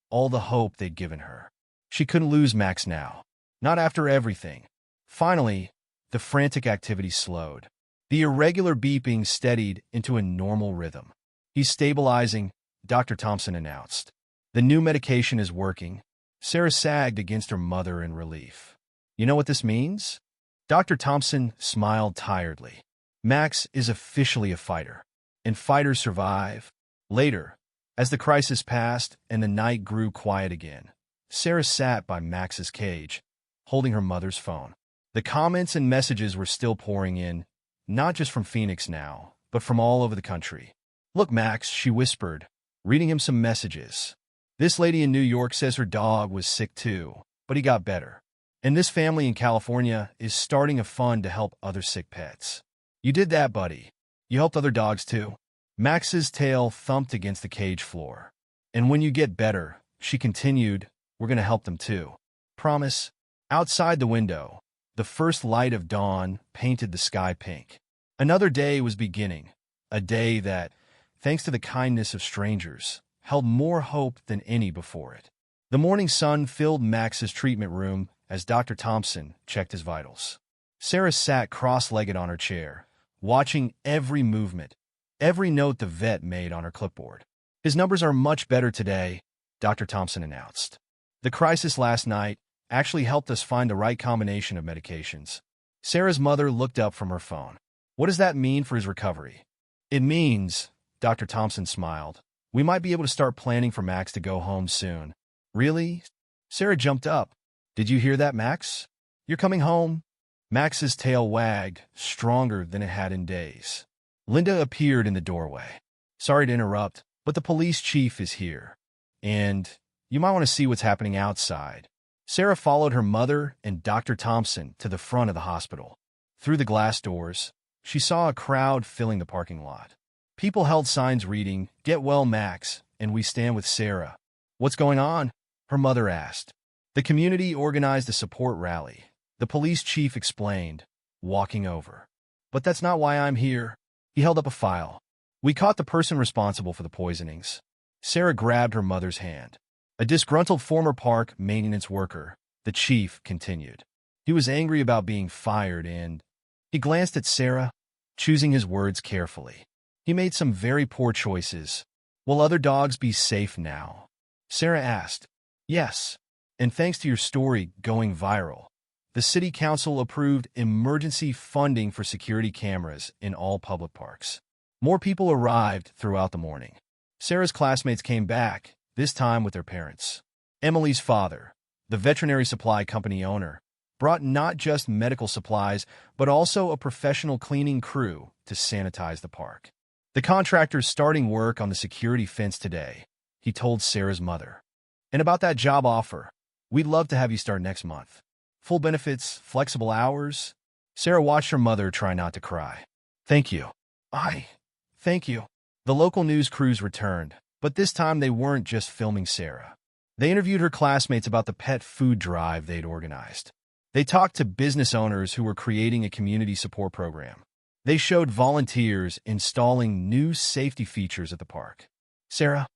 all the hope they'd given her. She couldn't lose Max now. Not after everything. Finally, the frantic activity slowed. The irregular beeping steadied into a normal rhythm. "He's stabilizing," Dr. Thompson announced. "The new medication is working." Sarah sagged against her mother in relief. "You know what this means?" Dr. Thompson smiled tiredly. "Max is officially a fighter, and fighters survive." Later, as the crisis passed and the night grew quiet again, Sarah sat by Max's cage, holding her mother's phone. The comments and messages were still pouring in, not just from Phoenix now, but from all over the country. "Look, Max," she whispered, reading him some messages. "This lady in New York says her dog was sick too, but he got better. And this family in California is starting a fund to help other sick pets. You did that, buddy. You helped other dogs too." Max's tail thumped against the cage floor. "And when you get better," she continued, "we're going to help them too. Promise?" Outside the window, the first light of dawn painted the sky pink. Another day was beginning, a day that, thanks to the kindness of strangers, held more hope than any before it. The morning sun filled Max's treatment room as Dr. Thompson checked his vitals. Sarah sat cross-legged on her chair, watching every movement, every note the vet made on her clipboard. "His numbers are much better today," Dr. Thompson announced. "The crisis last night actually helped us find the right combination of medications." Sarah's mother looked up from her phone. "What does that mean for his recovery?" "It means," Dr. Thompson smiled, "we might be able to start planning for Max to go home soon." "Really?" Sarah jumped up. "Did you hear that, Max? You're coming home." Max's tail wagged, stronger than it had in days. Linda appeared in the doorway. "Sorry to interrupt, but the police chief is here. And you might want to see what's happening outside." Sarah followed her mother and Dr. Thompson to the front of the hospital. Through the glass doors, she saw a crowd filling the parking lot. People held signs reading, "Get well, Max," and "We stand with Sarah." "What's going on?" her mother asked. "The community organized a support rally," the police chief explained, walking over. "But that's not why I'm here." He held up a file. "We caught the person responsible for the poisonings." Sarah grabbed her mother's hand. "A disgruntled former park maintenance worker," the chief continued. "He was angry about being fired and—" He glanced at Sarah, choosing his words carefully. "He made some very poor choices. Will other dogs be safe now?" Sarah asked. "Yes. And thanks to your story going viral, the city council approved emergency funding for security cameras in all public parks." More people arrived throughout the morning. Sarah's classmates came back, this time with their parents. Emily's father, the veterinary supply company owner, brought not just medical supplies, but also a professional cleaning crew to sanitize the park. The contractor's starting work on the security fence today, he told Sarah's mother. And about that job offer, we'd love to have you start next month. Full benefits, flexible hours. Sarah watched her mother try not to cry. Thank you. Thank you. The local news crews returned, but this time they weren't just filming Sarah. They interviewed her classmates about the pet food drive they'd organized. They talked to business owners who were creating a community support program. They showed volunteers installing new safety features at the park. Sarah,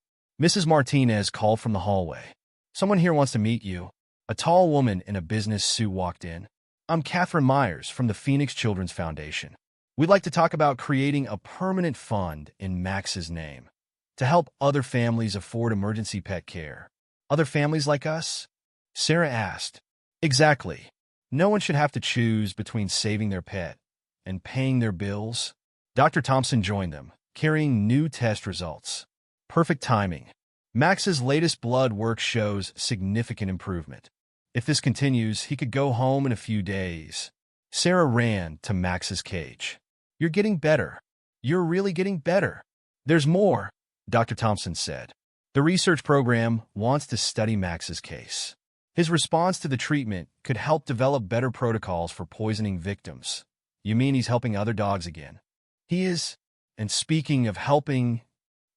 Mrs. Martinez called from the hallway. Someone here wants to meet you. A tall woman in a business suit walked in. I'm Catherine Myers from the Phoenix Children's Foundation. We'd like to talk about creating a permanent fund in Max's name to help other families afford emergency pet care. Other families like us? Sarah asked. Exactly. No one should have to choose between saving their pet and paying their bills. Dr. Thompson joined them, carrying new test results. Perfect timing. Max's latest blood work shows significant improvement. If this continues, he could go home in a few days. Sarah ran to Max's cage. You're getting better. You're really getting better. There's more, Dr. Thompson said. The research program wants to study Max's case. His response to the treatment could help develop better protocols for poisoning victims. You mean he's helping other dogs again? He is. And speaking of helping,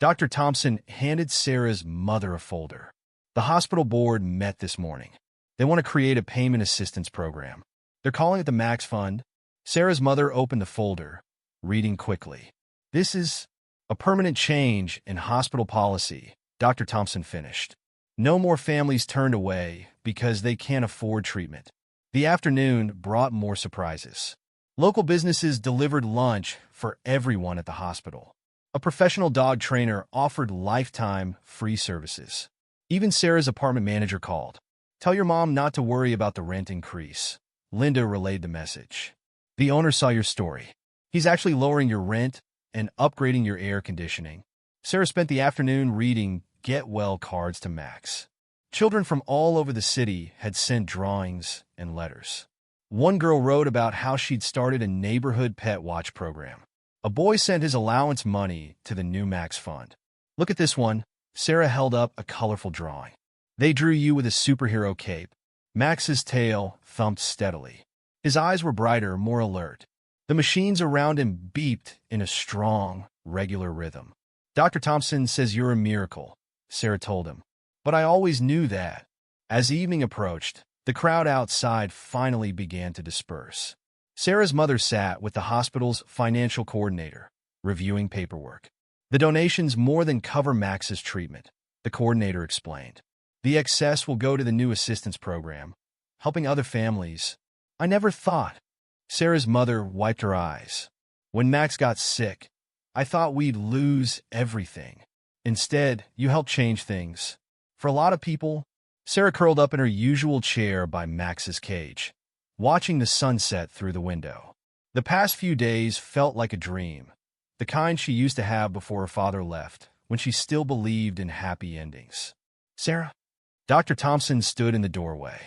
Dr. Thompson handed Sarah's mother a folder. The hospital board met this morning. They want to create a payment assistance program. They're calling it the Max Fund. Sarah's mother opened the folder, reading quickly. This is a permanent change in hospital policy, Dr. Thompson finished. No more families turned away because they can't afford treatment. The afternoon brought more surprises. Local businesses delivered lunch for everyone at the hospital. A professional dog trainer offered lifetime free services. Even Sarah's apartment manager called. Tell your mom not to worry about the rent increase. Linda relayed the message. The owner saw your story. He's actually lowering your rent and upgrading your air conditioning. Sarah spent the afternoon reading get well cards to Max. Children from all over the city had sent drawings and letters. One girl wrote about how she'd started a neighborhood pet watch program. A boy sent his allowance money to the new Max Fund. Look at this one. Sarah held up a colorful drawing. They drew you with a superhero cape. Max's tail thumped steadily. His eyes were brighter, more alert. The machines around him beeped in a strong, regular rhythm. Dr. Thompson says you're a miracle, Sarah told him. But I always knew that. As evening approached, the crowd outside finally began to disperse. Sarah's mother sat with the hospital's financial coordinator, reviewing paperwork. The donations more than cover Max's treatment, the coordinator explained. The excess will go to the new assistance program, helping other families. I never thought. Sarah's mother wiped her eyes. When Max got sick, I thought we'd lose everything. Instead, you helped change things. For a lot of people, Sarah curled up in her usual chair by Max's cage, watching the sunset through the window. The past few days felt like a dream, the kind she used to have before her father left, when she still believed in happy endings. Sarah? Dr. Thompson stood in the doorway,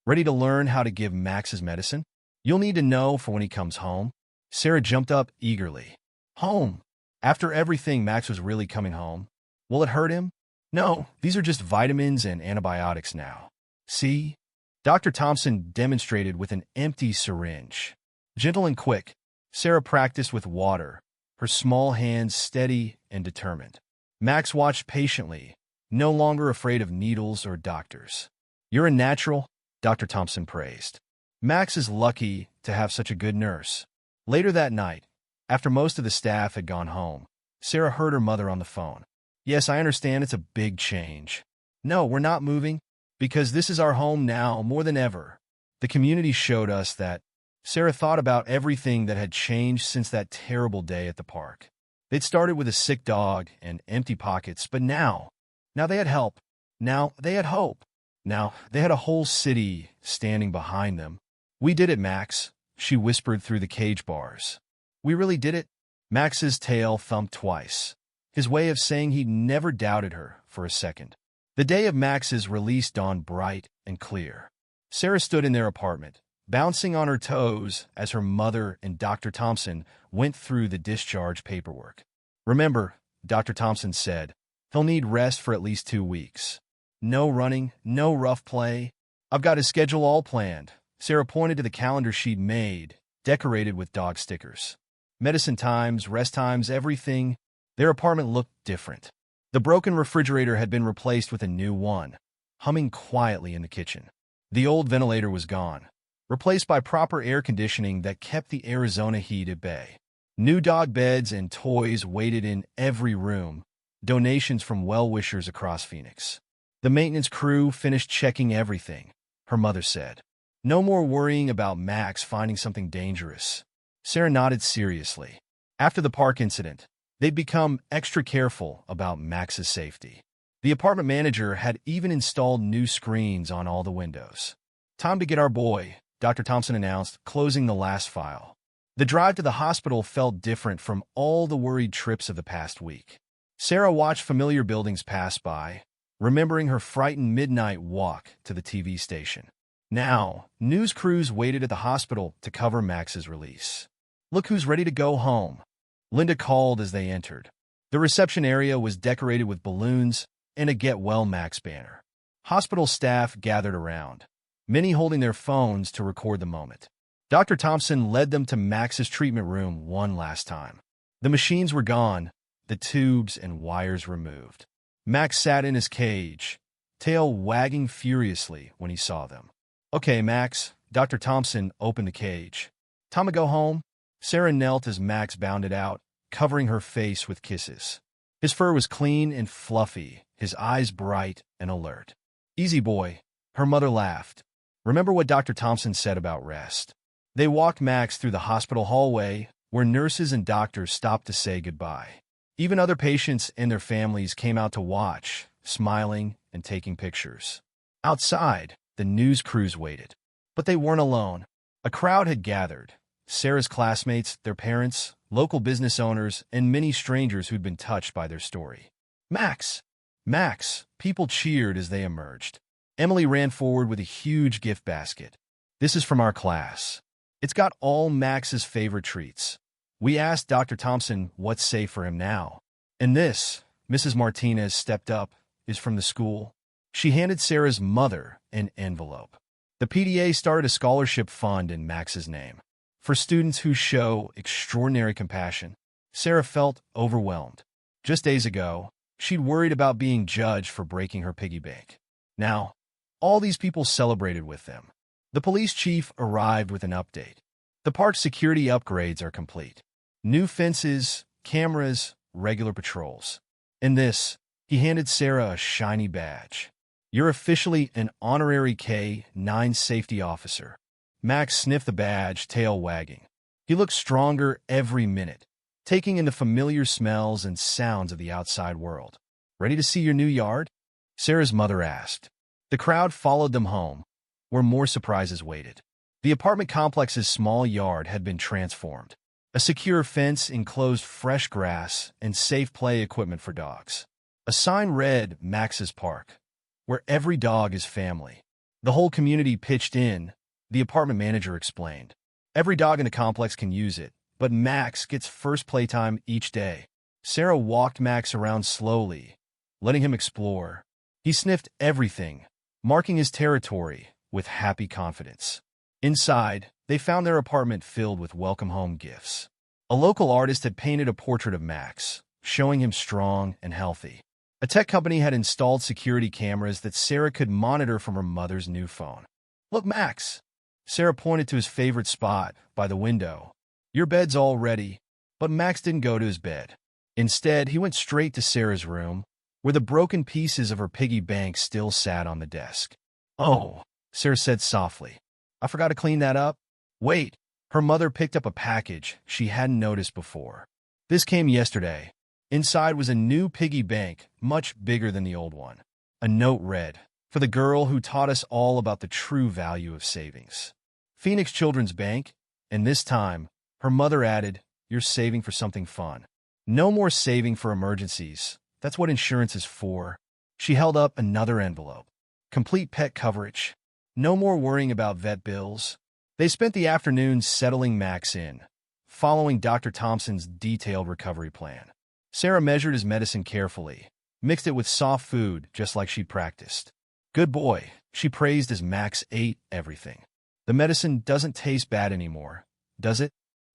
ready to learn how to give Max his medicine. You'll need to know for when he comes home. Sarah jumped up eagerly. Home? After everything, Max was really coming home. Will it hurt him? No, these are just vitamins and antibiotics now. See? Dr. Thompson demonstrated with an empty syringe. Gentle and quick, Sarah practiced with water, her small hands steady and determined. Max watched patiently, no longer afraid of needles or doctors. You're a natural, Dr. Thompson praised. Max is lucky to have such a good nurse. Later that night, after most of the staff had gone home, Sarah heard her mother on the phone. Yes, I understand it's a big change. No, we're not moving, because this is our home now more than ever. The community showed us that. Sarah thought about everything that had changed since that terrible day at the park. They'd started with a sick dog and empty pockets, but now they had help. Now they had hope. Now they had a whole city standing behind them. We did it, Max, she whispered through the cage bars. We really did it? Max's tail thumped twice, his way of saying he'd never doubted her for a second. The day of Max's release dawned bright and clear. Sarah stood in their apartment, bouncing on her toes as her mother and Dr. Thompson went through the discharge paperwork. "Remember," Dr. Thompson said, "he'll need rest for at least 2 weeks. No running, no rough play. I've got his schedule all planned." Sarah pointed to the calendar she'd made, decorated with dog stickers. Medicine times, rest times, everything. Their apartment looked different. The broken refrigerator had been replaced with a new one, humming quietly in the kitchen. The old ventilator was gone, replaced by proper air conditioning that kept the Arizona heat at bay. New dog beds and toys waited in every room, donations from well-wishers across Phoenix. The maintenance crew finished checking everything, her mother said. No more worrying about Max finding something dangerous. Sarah nodded seriously. After the park incident, they'd become extra careful about Max's safety. The apartment manager had even installed new screens on all the windows. "Time to get our boy," Dr. Thompson announced, closing the last file. The drive to the hospital felt different from all the worried trips of the past week. Sarah watched familiar buildings pass by, remembering her frightened midnight walk to the TV station. Now, news crews waited at the hospital to cover Max's release. "Look who's ready to go home," Linda called as they entered. The reception area was decorated with balloons and a Get Well Max banner. Hospital staff gathered around, many holding their phones to record the moment. Dr. Thompson led them to Max's treatment room one last time. The machines were gone, the tubes and wires removed. Max sat in his cage, tail wagging furiously when he saw them. "Okay, Max," Dr. Thompson opened the cage. "Time to go home?" Sarah knelt as Max bounded out, covering her face with kisses. His fur was clean and fluffy, his eyes bright and alert. "Easy, boy," her mother laughed. "Remember what Dr. Thompson said about rest." They walked Max through the hospital hallway, where nurses and doctors stopped to say goodbye. Even other patients and their families came out to watch, smiling and taking pictures. Outside, the news crews waited. But they weren't alone. A crowd had gathered. Sarah's classmates, their parents, local business owners, and many strangers who'd been touched by their story. "Max! Max!" People cheered as they emerged. Emily ran forward with a huge gift basket. "This is from our class. It's got all Max's favorite treats. We asked Dr. Thompson what's safe for him now. And this," Mrs. Martinez stepped up, "is from the school." She handed Sarah's mother an envelope. The PTA started a scholarship fund in Max's name for students who show extraordinary compassion. Sarah felt overwhelmed. Just days ago, she'd worried about being judged for breaking her piggy bank. Now, all these people celebrated with them. The police chief arrived with an update. The park's security upgrades are complete. New fences, cameras, regular patrols. In this, he handed Sarah a shiny badge. "You're officially an honorary K-9 safety officer." Max sniffed the badge, tail wagging. He looked stronger every minute, taking in the familiar smells and sounds of the outside world. "Ready to see your new yard?" Sarah's mother asked. The crowd followed them home, where more surprises waited. The apartment complex's small yard had been transformed. A secure fence enclosed fresh grass and safe play equipment for dogs. A sign read Max's Park, where every dog is family. The whole community pitched in, the apartment manager explained. Every dog in the complex can use it, but Max gets first playtime each day. Sarah walked Max around slowly, letting him explore. He sniffed everything, marking his territory with happy confidence. Inside, they found their apartment filled with welcome home gifts. A local artist had painted a portrait of Max, showing him strong and healthy. A tech company had installed security cameras that Sarah could monitor from her mother's new phone. "Look, Max!" Sarah pointed to his favorite spot, by the window. "Your bed's all ready." But Max didn't go to his bed. Instead, he went straight to Sarah's room, where the broken pieces of her piggy bank still sat on the desk. "Oh," Sarah said softly. "I forgot to clean that up." "Wait." Her mother picked up a package she hadn't noticed before. This came yesterday. Inside was a new piggy bank, much bigger than the old one. A note read, "For the girl who taught us all about the true value of savings. Phoenix Children's Bank," and this time, her mother added, "You're saving for something fun. No more saving for emergencies. That's what insurance is for." She held up another envelope. "Complete pet coverage. No more worrying about vet bills." They spent the afternoon settling Max in, following Dr. Thompson's detailed recovery plan. Sarah measured his medicine carefully, mixed it with soft food just like she'd practiced. "Good boy," she praised as Max ate everything. "The medicine doesn't taste bad anymore, does it?"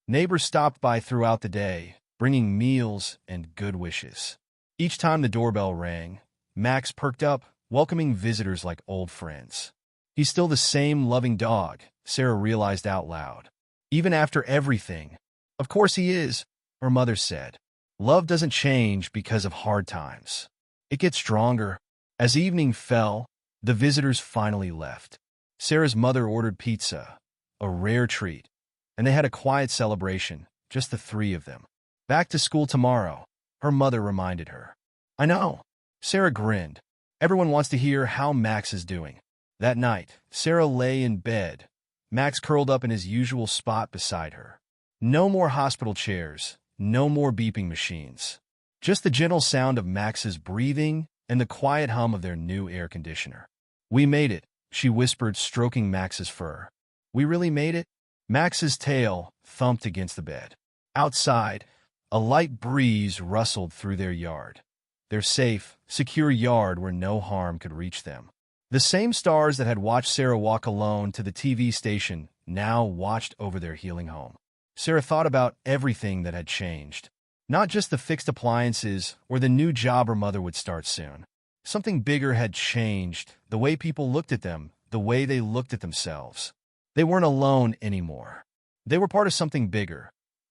Neighbors stopped by throughout the day, bringing meals and good wishes. Each time the doorbell rang, Max perked up, welcoming visitors like old friends. "He's still the same loving dog," Sarah realized out loud. "Even after everything." "Of course he is," her mother said. "Love doesn't change because of hard times. It gets stronger." As evening fell, the visitors finally left. Sarah's mother ordered pizza, a rare treat, and they had a quiet celebration, just the three of them. "Back to school tomorrow," her mother reminded her. "I know." Sarah grinned. "Everyone wants to hear how Max is doing." That night, Sarah lay in bed, Max curled up in his usual spot beside her. No more hospital chairs, no more beeping machines. Just the gentle sound of Max's breathing and the quiet hum of their new air conditioner. "We made it," she whispered, stroking Max's fur. "We really made it?" Max's tail thumped against the bed. Outside, a light breeze rustled through their yard. Their safe, secure yard where no harm could reach them. The same stars that had watched Sarah walk alone to the TV station now watched over their healing home. Sarah thought about everything that had changed. Not just the fixed appliances or the new job her mother would start soon. Something bigger had changed, the way people looked at them, the way they looked at themselves. They weren't alone anymore. They were part of something bigger,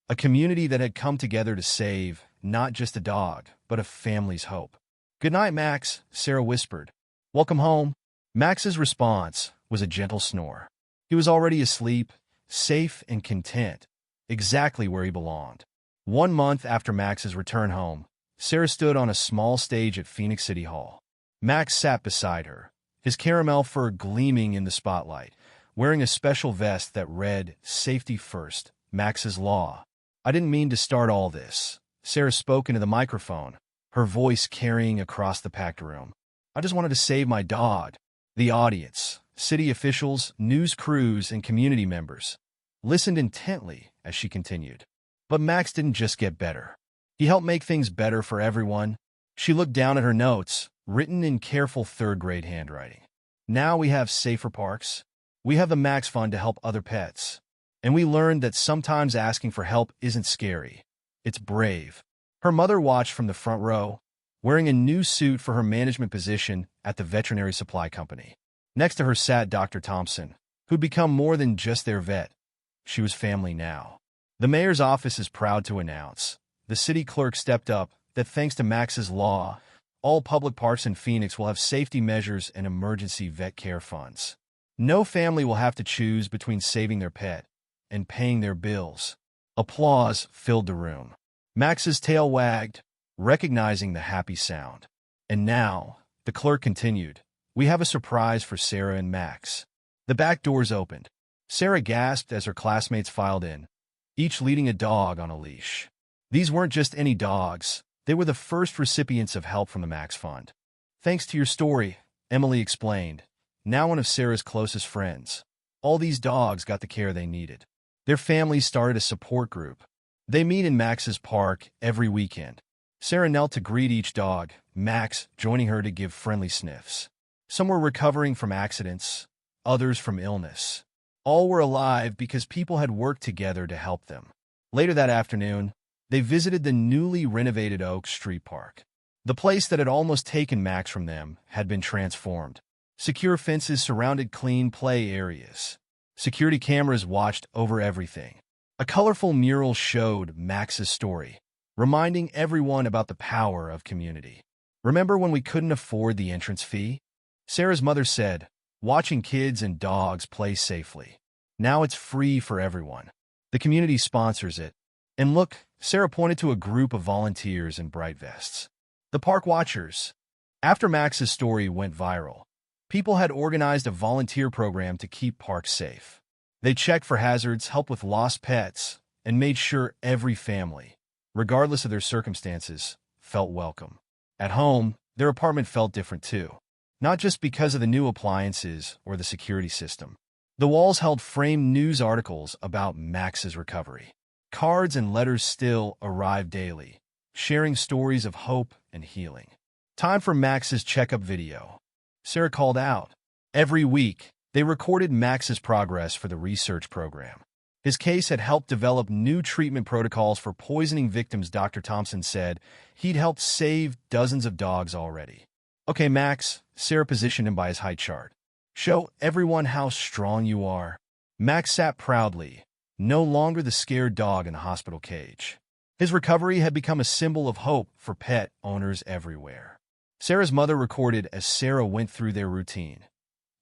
a community that had come together to save not just a dog, but a family's hope. "Good night, Max," Sarah whispered. "Welcome home." Max's response was a gentle snore. He was already asleep, safe and content, exactly where he belonged. 1 month after Max's return home, Sarah stood on a small stage at Phoenix City Hall. Max sat beside her, his caramel fur gleaming in the spotlight, wearing a special vest that read, "Safety First, Max's Law." "I didn't mean to start all this," Sarah spoke into the microphone, her voice carrying across the packed room. "I just wanted to save my dog." The audience, city officials, news crews, and community members listened intently as she continued. But Max didn't just get better. He helped make things better for everyone. She looked down at her notes, written in careful third-grade handwriting. "Now we have safer parks. We have the Max Fund to help other pets. And we learned that sometimes asking for help isn't scary. It's brave." Her mother watched from the front row, wearing a new suit for her management position at the veterinary supply company. Next to her sat Dr. Thompson, who'd become more than just their vet. She was family now. The mayor's office is proud to announce, the city clerk stepped up, that thanks to Max's Law, all public parks in Phoenix will have safety measures and emergency vet care funds. No family will have to choose between saving their pet and paying their bills. Applause filled the room. Max's tail wagged, recognizing the happy sound. "And now," the clerk continued, "we have a surprise for Sarah and Max." The back doors opened. Sarah gasped as her classmates filed in, each leading a dog on a leash. These weren't just any dogs. They were the first recipients of help from the Max Fund. "Thanks to your story," Emily explained, now one of Sarah's closest friends. "All these dogs got the care they needed." Their families started a support group. They meet in Max's park every weekend. Sarah knelt to greet each dog, Max joining her to give friendly sniffs. Some were recovering from accidents, others from illness. All were alive because people had worked together to help them. Later that afternoon, they visited the newly renovated Oak Street Park. The place that had almost taken Max from them had been transformed. Secure fences surrounded clean play areas. Security cameras watched over everything. A colorful mural showed Max's story, reminding everyone about the power of community. "Remember when we couldn't afford the entrance fee?" Sarah's mother said, watching kids and dogs play safely. "Now it's free for everyone. The community sponsors it." And look, Sarah pointed to a group of volunteers in bright vests. The Park Watchers. After Max's story went viral, people had organized a volunteer program to keep parks safe. They checked for hazards, helped with lost pets, and made sure every family, regardless of their circumstances, felt welcome. At home, their apartment felt different too. Not just because of the new appliances or the security system, The walls held framed news articles about Max's recovery. Cards and letters still arrived daily, sharing stories of hope and healing. Time for Max's checkup video. Sarah called out. Every week, they recorded Max's progress for the research program. His case had helped develop new treatment protocols for poisoning victims. Dr. Thompson said he'd helped save dozens of dogs already. Okay, Max, Sarah positioned him by his height chart. Show everyone how strong you are. Max sat proudly, no longer the scared dog in the hospital cage. His recovery had become a symbol of hope for pet owners everywhere. Sarah's mother recorded as Sarah went through their routine,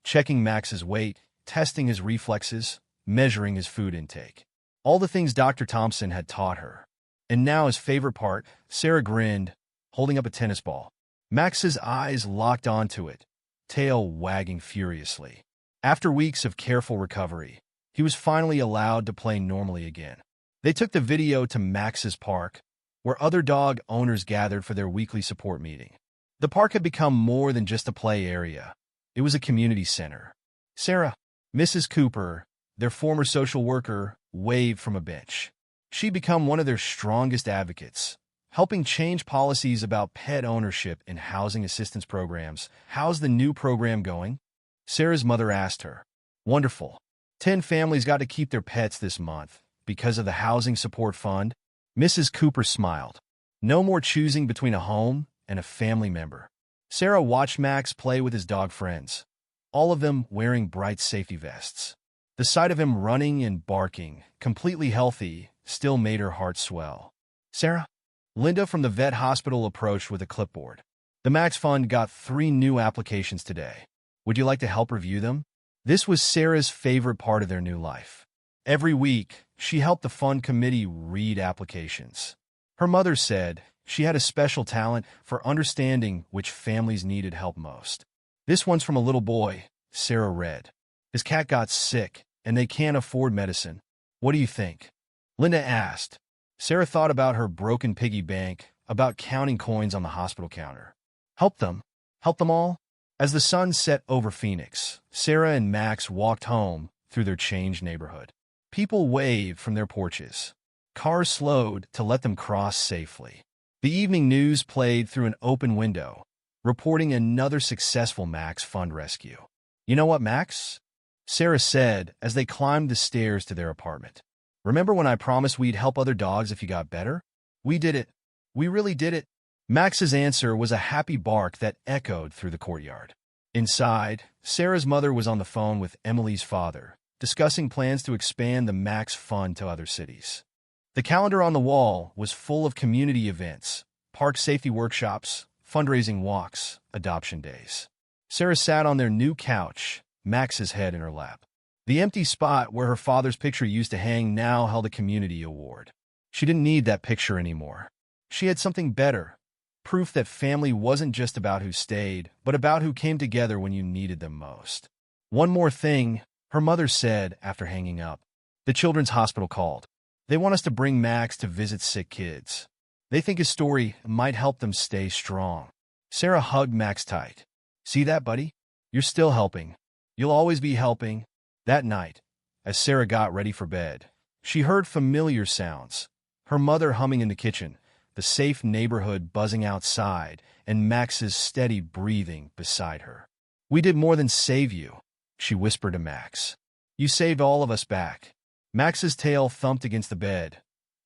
checking Max's weight, testing his reflexes, measuring his food intake. All the things Dr. Thompson had taught her. And now his favorite part, Sarah grinned, holding up a tennis ball. Max's eyes locked onto it, tail wagging furiously. After weeks of careful recovery, he was finally allowed to play normally again. They took the video to Max's park, where other dog owners gathered for their weekly support meeting. The park had become more than just a play area. It was a community center. Sarah, Mrs. Cooper, their former social worker, waved from a bench. She'd become one of their strongest advocates, helping change policies about pet ownership and housing assistance programs. How's the new program going? Sarah's mother asked her. Wonderful. 10 families got to keep their pets this month because of the Housing Support Fund. Mrs. Cooper smiled. No more choosing between a home and a family member. Sarah watched Max play with his dog friends, all of them wearing bright safety vests. The sight of him running and barking, completely healthy, still made her heart swell. Sarah? Linda from the vet hospital approached with a clipboard. The Max Fund got 3 new applications today. Would you like to help review them? This was Sarah's favorite part of their new life. Every week, she helped the fund committee read applications. Her mother said she had a special talent for understanding which families needed help most. This one's from a little boy, Sarah read. His cat got sick, and they can't afford medicine. What do you think? Linda asked. Sarah thought about her broken piggy bank, about counting coins on the hospital counter. Help them. Help them all? As the sun set over Phoenix, Sarah and Max walked home through their changed neighborhood. People waved from their porches. Cars slowed to let them cross safely. The evening news played through an open window, reporting another successful Max Fund rescue. You know what, Max? Sarah said as they climbed the stairs to their apartment. Remember when I promised we'd help other dogs if you got better? We did it. We really did it. Max's answer was a happy bark that echoed through the courtyard. Inside, Sarah's mother was on the phone with Emily's father, discussing plans to expand the Max Fund to other cities. The calendar on the wall was full of community events, park safety workshops, fundraising walks, adoption days. Sarah sat on their new couch, Max's head in her lap. The empty spot where her father's picture used to hang now held a community award. She didn't need that picture anymore. She had something better, proof that family wasn't just about who stayed, but about who came together when you needed them most. One more thing, her mother said after hanging up. The children's hospital called. They want us to bring Max to visit sick kids. They think his story might help them stay strong. Sarah hugged Max tight. See that, buddy? You're still helping. You'll always be helping. That night, as Sarah got ready for bed, she heard familiar sounds. Her mother humming in the kitchen, the safe neighborhood buzzing outside, and Max's steady breathing beside her. We did more than save you, she whispered to Max. You saved all of us back. Max's tail thumped against the bed.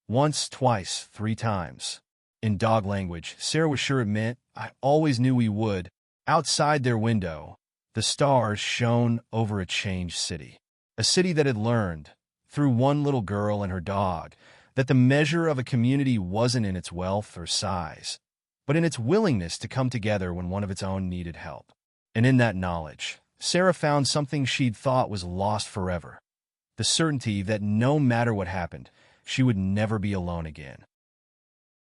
Once, twice, 3 times. In dog language, Sarah was sure it meant, I always knew we would. Outside their window, the stars shone over a changed city. A city that had learned, through one little girl and her dog, that the measure of a community wasn't in its wealth or size, but in its willingness to come together when one of its own needed help. And in that knowledge, Sarah found something she'd thought was lost forever. The certainty that no matter what happened, she would never be alone again.